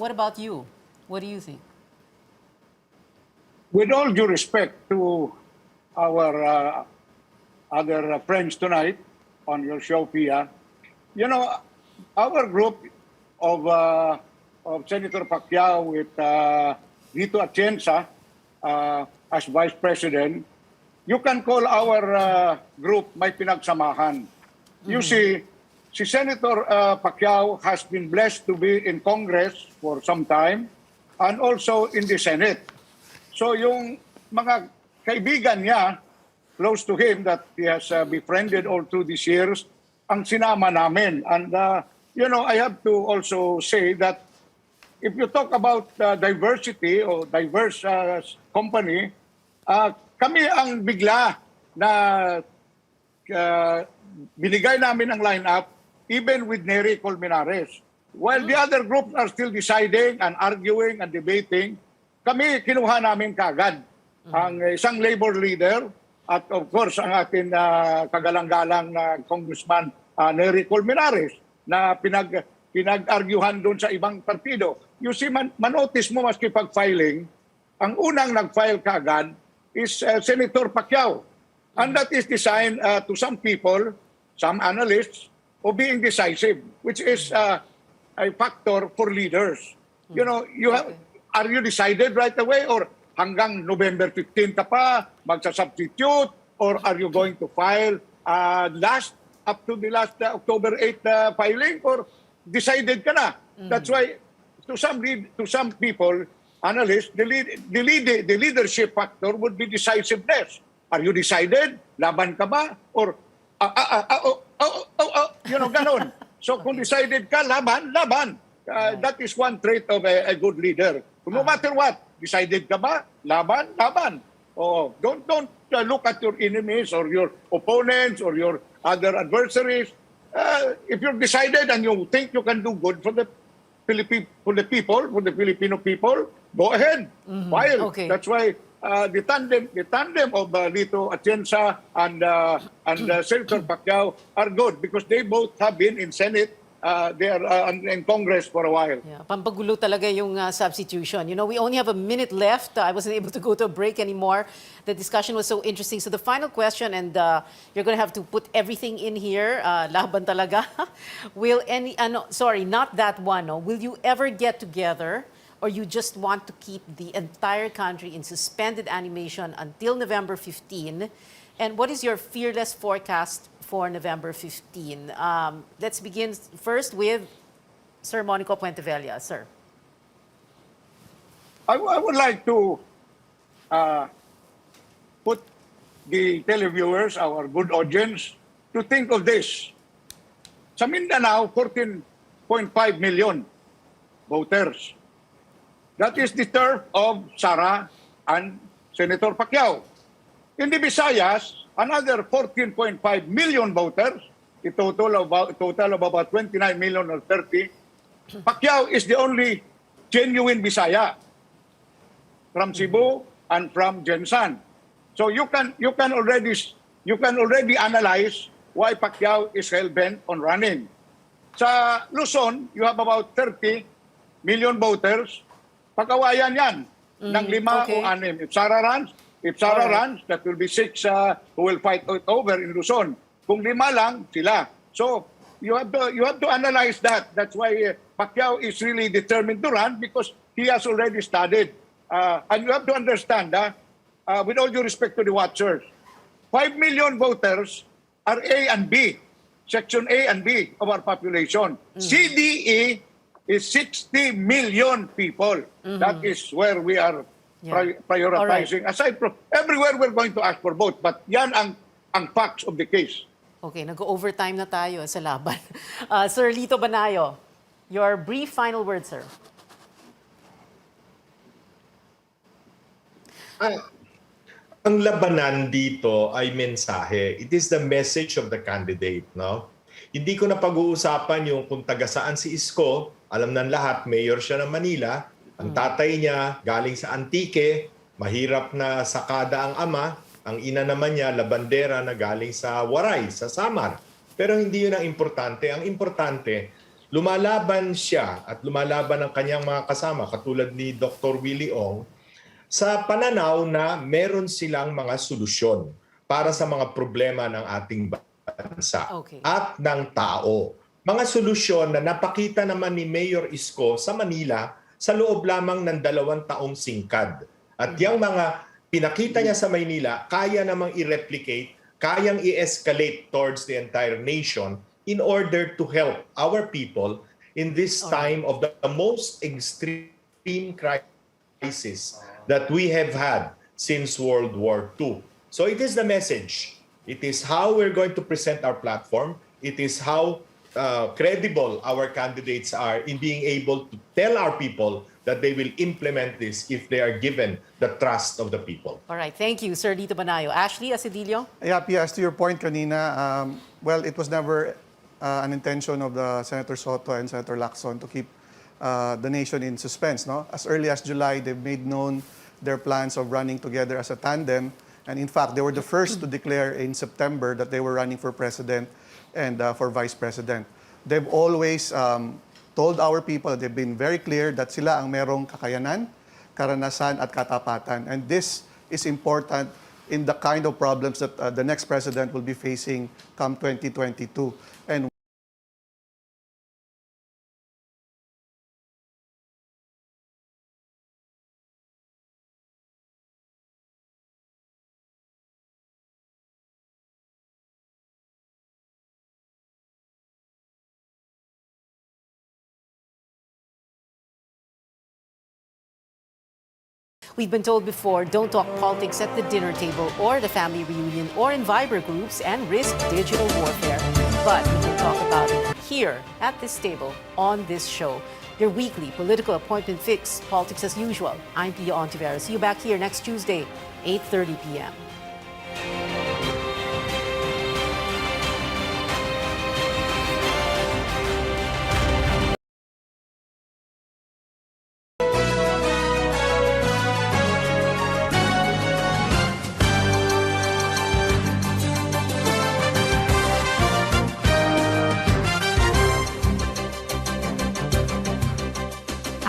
what about you? What do you think? With all due respect to our other friends tonight on your show, Pia, you know, our group of Senator Pacquiao with Vito Atienza as Vice President, you can call our group May Pinagsamahan. You see, si Senator Pacquiao has been blessed to be in Congress for some time and also in the Senate. So yung mga kaibigan niya, close to him that he has befriended all through these years, ang sinama namin. And, you know, I have to also say that if you talk about diversity or diverse company, kami ang bigla na binigay namin ang lineup even with Nery Colmenares. While the other groups are still deciding and arguing and debating, kami kinuha namin kagad ang isang labor leader at of course ang ating kagalang-galang na Congressman Nery Colmenares na pinag-arguhan doon sa ibang partido. You see, manotice mo maski pag-filing, ang unang nag-file kagad is Senator Pacquiao. And that is designed to some people, some analysts, of being decisive, which is a factor for leaders. You know, are you decided right away or hanggang November 15 ka pa, magsasubstitute, Or are you going to file up to the last October 8 filing, or decided ka na? That's why to some people, analysts, the leadership factor would be decisiveness. Are you decided? Laban ka ba? Or ganon. So kung decided ka, laban. That is one trait of a good leader. No matter what, decided ka ba? Laban. Oh, don't look at your enemies or your opponents or your other adversaries. If you're decided and you think you can do good for the Filipino people, go ahead, file. Okay. That's why the tandem of Lito Atienza and Senator Pacquiao are good because they both have been in Senate. They are in Congress for a while. Yeah, pampagulo talaga yung substitution. You know, we only have a minute left. I wasn't able to go to a break anymore. The discussion was so interesting. So the final question, and you're going to have to put everything in here. Laban talaga. Will sorry, not that one. No. Will you ever get together, or you just want to keep the entire country in suspended animation until November 15? And what is your fearless forecast for November 15? Let's begin first with Sir Monico Puentevella. Sir. I would like to put the televiewers, our good audience, to think of this. Sa Mindanao, 14.5 million voters. That is the turf of Sara and Senator Pacquiao. In the Visayas, another 14.5 million voters, a total of about 29 million or 30. Pacquiao is the only genuine Bisaya from Cebu and from Jensan. So you can already analyze why Pacquiao is hell-bent on running. Sa Luzon, you have about 30 million voters. Pag-awayan yan ng 5 o 6. If Sara runs, that will be 6 who will fight it over in Luzon. Kung 5 lang, sila. So you have to analyze that. That's why Pacquiao is really determined to run because he has already studied. And you have to understand, with all due respect to the watchers, 5 million voters are A and B, Section A and B of our population. CDE is 60 million people. That is where we are prioritizing. Right. Aside from, everywhere we're going to ask for vote, but yan ang facts of the case. Okay, nag-overtime na tayo sa laban. Sir Lito Banayo, your brief final word, sir. Ang labanan dito ay mensahe. It is the message of the candidate, no? Hindi ko na pag-uusapan yung kung taga saan si Isko. Alam ng lahat, mayor siya ng Manila. Ang tatay niya galing sa Antique, mahirap na sakada ang ama. Ang ina naman niya, labandera na galing sa Waray, sa Samar. Pero hindi yun ang importante. Ang importante, lumalaban siya at lumalaban ang kanyang mga kasama, katulad ni Dr. Willie Ong, sa pananaw na meron silang mga solusyon para sa mga problema ng ating bansa at ng tao. Mga solusyon na napakita naman ni Mayor Isko sa Manila sa loob lamang ng 2 taong singkad. At yung mga pinakita niya sa Maynila, kaya namang i-replicate, kayang i-escalate towards the entire nation in order to help our people in this time of the most extreme crisis that we have had since World War II. So it is the message. It is how we're going to present our platform. It is how credible our candidates are in being able to tell our people that they will implement this if they are given the trust of the people. All right, thank you, Sir Lito Banayo. Ashley Asidilio? Yeah, as to your point kanina, well, it was never an intention of the Senator Soto and Senator Lacson to keep the nation in suspense. No? As early as July, they've made known their plans of running together as a tandem. And in fact, they were the first to declare in September that they were running for president and for vice president. They've always told our people, they've been very clear that sila ang merong kakayanan, karanasan at katapatan. And this is important in the kind of problems that the next president will be facing come 2022. And We've been told before, don't talk politics at the dinner table or the family reunion or in Viber groups and risk digital warfare. But we can talk about it here at this table on this show. Your weekly political appointment fix, politics as usual. I'm Pia Honteveros. See you back here next Tuesday, 8:30 p.m.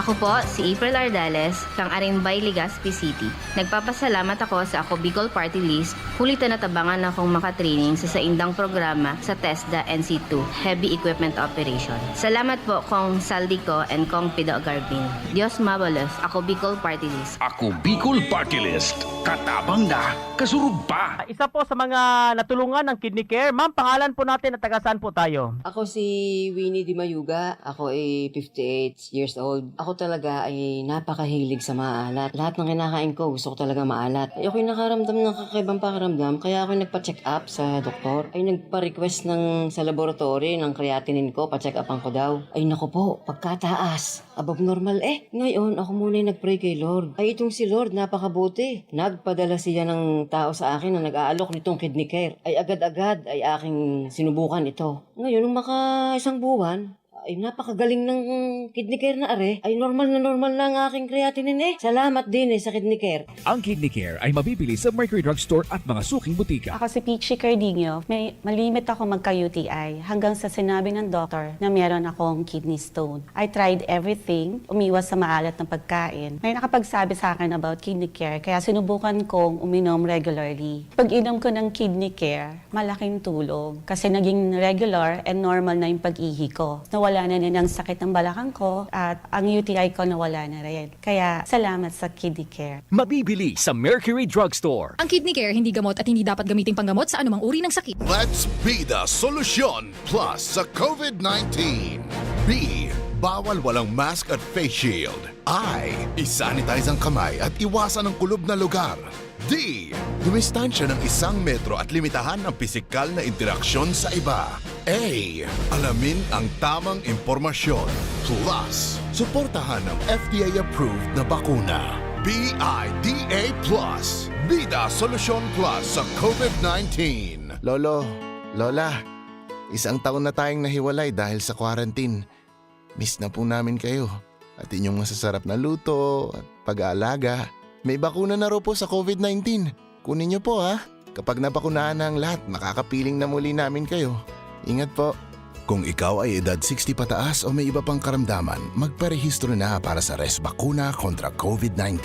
Ako po, si April Ardales, kang Arimbay, Legazpi City. Nagpapasalamat ako sa Ako Bicol Party List, kulitan na tabangan akong makatraining sa saindang programa sa TESDA NC2, Heavy Equipment Operation. Salamat po kong Saldico and kong Pido Garbin. Dios mabalos, Ako Bicol Party List. Ako Bicol Party List, katabang na, kasurug pa. Isa po sa mga natulungan ng Kidney Care. Ma'am, pangalan po natin at taga saan po tayo? Ako si Winnie Di Mayuga. Ako ay 58 years old. Ako talaga ay napakahilig sa maalat. Lahat ng kinakain ko, gusto ko talaga maalat. Ako'y nakaramdam ng kakaibang pakiramdam, kaya ako'y nagpa-check up sa doktor. Ay nagpa-request sa laboratory ng creatinine ko, pa-check upan ko daw. Ay naku po, pagkataas, above normal Ngayon, ako muna yung nag-pray kay Lord. Ay itong si Lord, napakabuti. Nagpadala siya ng tao sa akin na nag-aalok nitong Kidney Care. Ay agad-agad ay aking sinubukan ito. Ngayon, nung isang buwan, ay napakagaling ng Kidney Care na ay normal na ang aking creatinine Salamat din sa Kidney Care. Ang Kidney Care ay mabibili sa Mercury Drugstore at mga suking butika. Ako si Peachy Cardinho. May malimit ako magka-UTI hanggang sa sinabi ng doktor na meron akong kidney stone. I tried everything, umiwas sa maalat ng pagkain. May nakapagsabi sa akin about Kidney Care, kaya sinubukan kong uminom regularly. Pag inom ko ng Kidney Care, malaking tulong kasi naging regular and normal na yung pag-ihi ko. Nawala na ng sakit ng balakang ko at ang UTI ko nawala na rin. Kaya salamat sa Kidney Care. Mabibili sa Mercury Drugstore. Ang Kidney Care hindi gamot at hindi dapat gamiting panggamot sa anumang uri ng sakit. Let's be the solution plus sa COVID-19. B. Bawal walang mask at face shield. I. Isanitize ang kamay at iwasan ang kulob na lugar. D. Dumistansya ng 1 metro at limitahan ang pisikal na interaksyon sa iba. A. Alamin ang tamang impormasyon. Plus, suportahan ang FDA-approved na bakuna. BIDA Plus. Bida Solusyon Plus sa COVID-19. Lolo, Lola, 1 taon na tayong nahiwalay dahil sa quarantine. Miss na po namin kayo at inyong masasarap na luto at pag-aalaga. May bakuna na raw po sa COVID-19. Kunin niyo po ha. Kapag nabakunahan na ang lahat, makakapiling na muli namin kayo. Ingat po. Kung ikaw ay edad 60 pataas o may iba pang karamdaman, magparehistro na para sa Res Bakuna kontra COVID-19.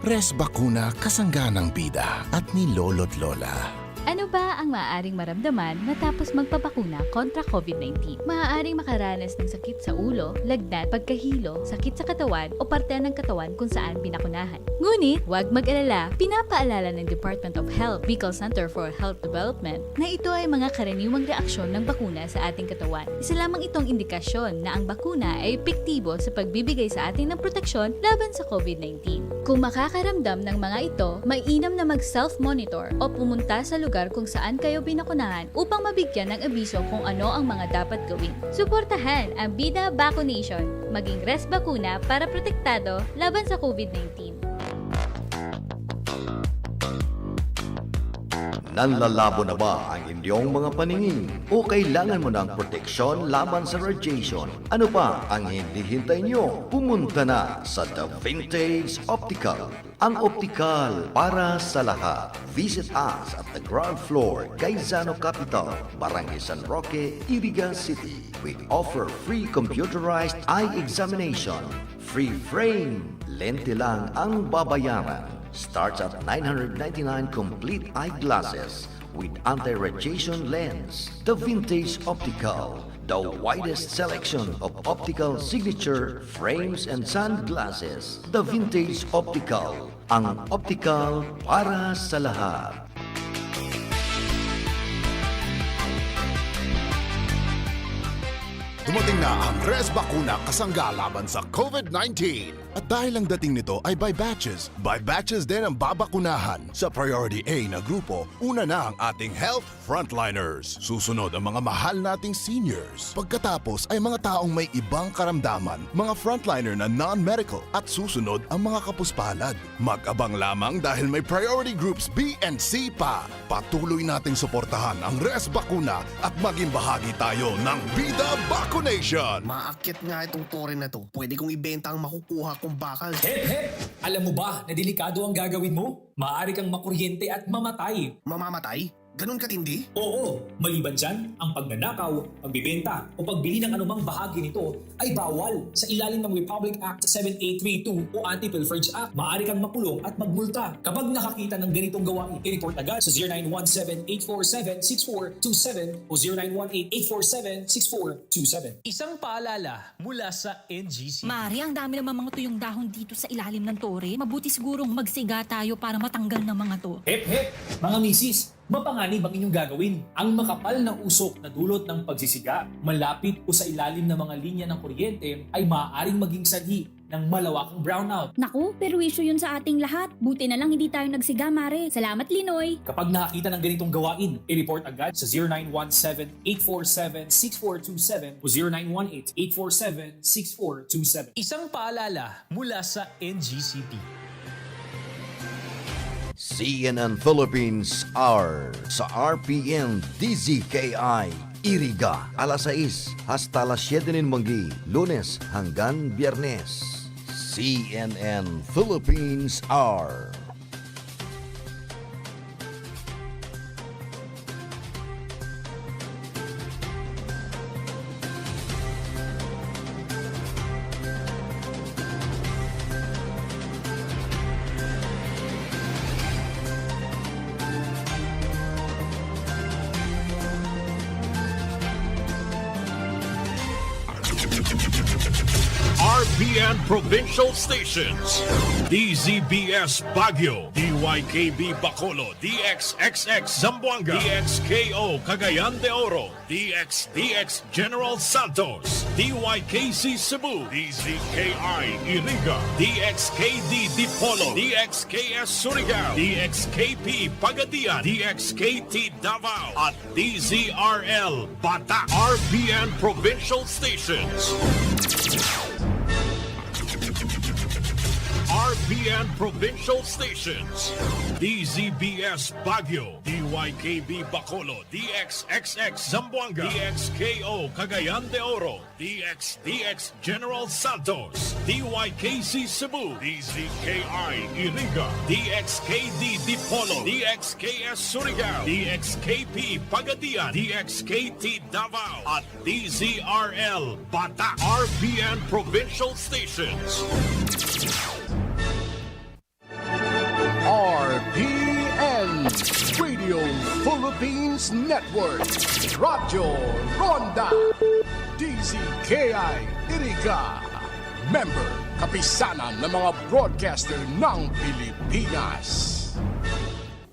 Res Bakuna, kasangganang bida at ni Lolo't Lola. Ano ba ang maaaring maramdaman matapos magpabakuna kontra COVID-19? Maaaring makaranas ng sakit sa ulo, lagnat, pagkahilo, sakit sa katawan o parte ng katawan kung saan binakunahan. Ngunit, huwag mag-alala, pinapaalala ng Department of Health, Bicol Center for Health Development na ito ay mga karaniwang reaksyon ng bakuna sa ating katawan. Isa lamang itong indikasyon na ang bakuna ay epektibo sa pagbibigay sa atin ng proteksyon laban sa COVID-19. Kung makakaramdam ng mga ito, mainam na mag-self-monitor o pumunta sa lugar kung saan kayo binakunahan upang mabigyan ng abiso kung ano ang mga dapat gawin. Suportahan ang Bida Vaccination, maging Res Bakuna para protektado laban sa COVID-19. Nanlalabo na ba ang inyong mga paningin? O kailangan mo ng proteksyon laban sa radiation? Ano pa ang hinihintay nyo? Pumunta na sa The Vintage Optical. Ang optical para sa lahat. Visit us at the ground floor, Gaisano Capital, Barangay San Roque, Iriga City. We offer free computerized eye examination. Free frame. Lente lang ang babayaran. Starts at 999 complete eyeglasses with anti-radiation lens. The Vintage Optical, the widest selection of optical signature frames and sunglasses. The Vintage Optical, ang optical para sa lahat. Dumating na ang Res Bakuna kasangga laban sa COVID-19. At dahil ang dating nito ay by batches din ang babakunahan. Sa Priority A na grupo, una na ang ating health frontliners. Susunod ang mga mahal nating seniors. Pagkatapos ay mga taong may ibang karamdaman, mga frontliner na non-medical. At susunod ang mga kapuspalad. Mag-abang lamang dahil may priority groups B and C pa. Patuloy nating suportahan ang Res Bakuna at maging bahagi tayo ng Bida Vaccination. Maakyat nga itong tore na to. Pwede kong ibenta ang makukuha kong bakal. Hep! Alam mo ba na delikado ang gagawin mo? Maaari kang makuryente at mamatay. Mamamatay? Ganun katindi? Oo, maliban dyan, ang pagnanakaw, pagbibenta o pagbili ng anumang bahagi nito ay bawal sa ilalim ng Republic Act 7832 o Anti-Pilferage Act. Maaari kang makulong at magmulta kapag nakakita ng ganitong gawain. I-report agad sa 0917-847-6427 o 0918-847-6427. Isang paalala mula sa NGC. Mari, ang dami naman mga tuyong dahon dito sa ilalim ng tore. Mabuti sigurong magsiga tayo para matanggal ng mga to. Hep! Mga misis, mapanganib ang inyong gagawin. Ang makapal na usok na dulot ng pagsisiga, malapit o sa ilalim ng mga linya ng kuryente ay maaaring maging sanhi ng malawakang brownout. Naku, perwisyo yun sa ating lahat. Buti na lang hindi tayo nagsiga, Mare. Salamat, Linoy. Kapag nakakita ng ganitong gawain, i-report agad sa 0917-847-6427 o 0918-847-6427. Isang paalala mula sa NGCP. CNN Philippines Hour sa RPN-DZKI-IRIGA alas 6 hasta alas 7 ng manggi, Lunes hanggang Biyernes. CNN Philippines Hour. RPN Provincial Stations, DZBS Baguio, DYKB Bacolod, DXXX Zamboanga, DXKO Cagayan de Oro, DXDX General Santos, DYKC Cebu, DZKI-IRIGA, DXKD Dipolo, DXKS Surigao, DXKP Pagadian, DXKT Davao, at DZRL Batak. RPN Provincial Stations. RPN Provincial Stations, DZBS Baguio, DYKB Bacolod, DXXX Zamboanga, DXKO Cagayan de Oro, DXDX General Santos, DYKC Cebu, DZKI-IRIGA, DXKD Dipolo, DXKS Surigao, DXKP Pagadian, DXKT Davao, at DZRL Batak. RPN Provincial Stations. RPN Radio Philippines Network, Radyo Ronda, DZKI-IRIGA, member kapisanan ng mga broadcaster ng Pilipinas.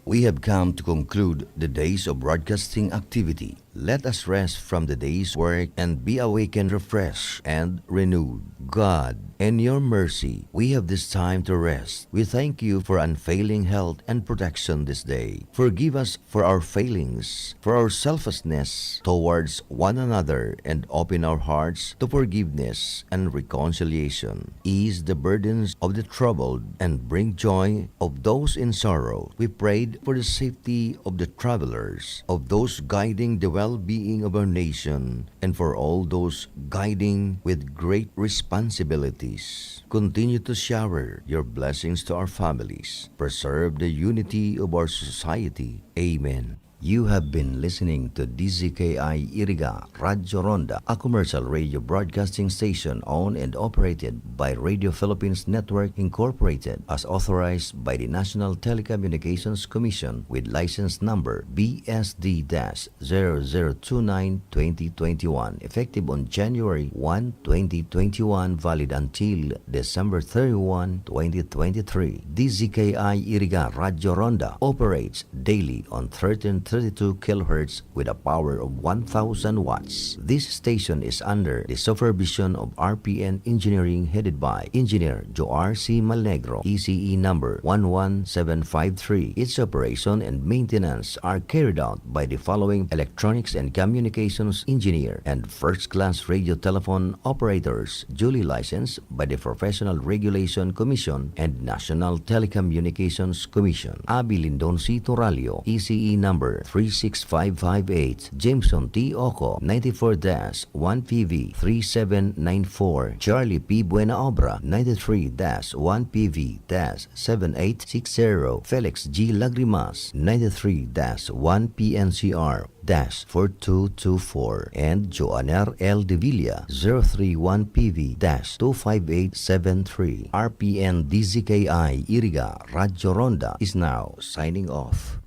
We have come to conclude the days of broadcasting activity. Let us rest from the day's work and be awakened, refreshed, and renewed. God, in your mercy, we have this time to rest. We thank you for unfailing health and protection this day. Forgive us for our failings, for our selfishness towards one another, and open our hearts to forgiveness and reconciliation. Ease the burdens of the troubled and bring joy of those in sorrow. We prayed for the safety of the travelers, of those guiding the well-being of our nation, and for all those guiding with great responsibilities. Continue to shower your blessings to our families. Preserve the unity of our society. Amen. You have been listening to DZKI-IRIGA Radyo Ronda, a commercial radio broadcasting station owned and operated by Radio Philippines Network Incorporated as authorized by the National Telecommunications Commission with license number BSD-0029-2021, effective on January 1, 2021, valid until December 31, 2023. DZKI-IRIGA Radyo Ronda operates daily on 13 32 kHz with a power of 1,000 watts. This station is under the supervision of RPN Engineering headed by Engineer Joar C. Malnegro, ECE number 11753. Its operation and maintenance are carried out by the following electronics and communications engineer and first-class radio telephone operators duly licensed by the Professional Regulation Commission and National Telecommunications Commission. Abi Lindon C. Toralio, ECE number 36558. Jameson T. Oco, 94-1PV 3794. Charlie P. Buenaobra, 93-1PV-7860. Felix G. Lagrimas, 93-1PNCR 4224, and Joaner L. De Villa, 031PV-25873. RPN-DZKI-IRIGA Radio Ronda is now signing off.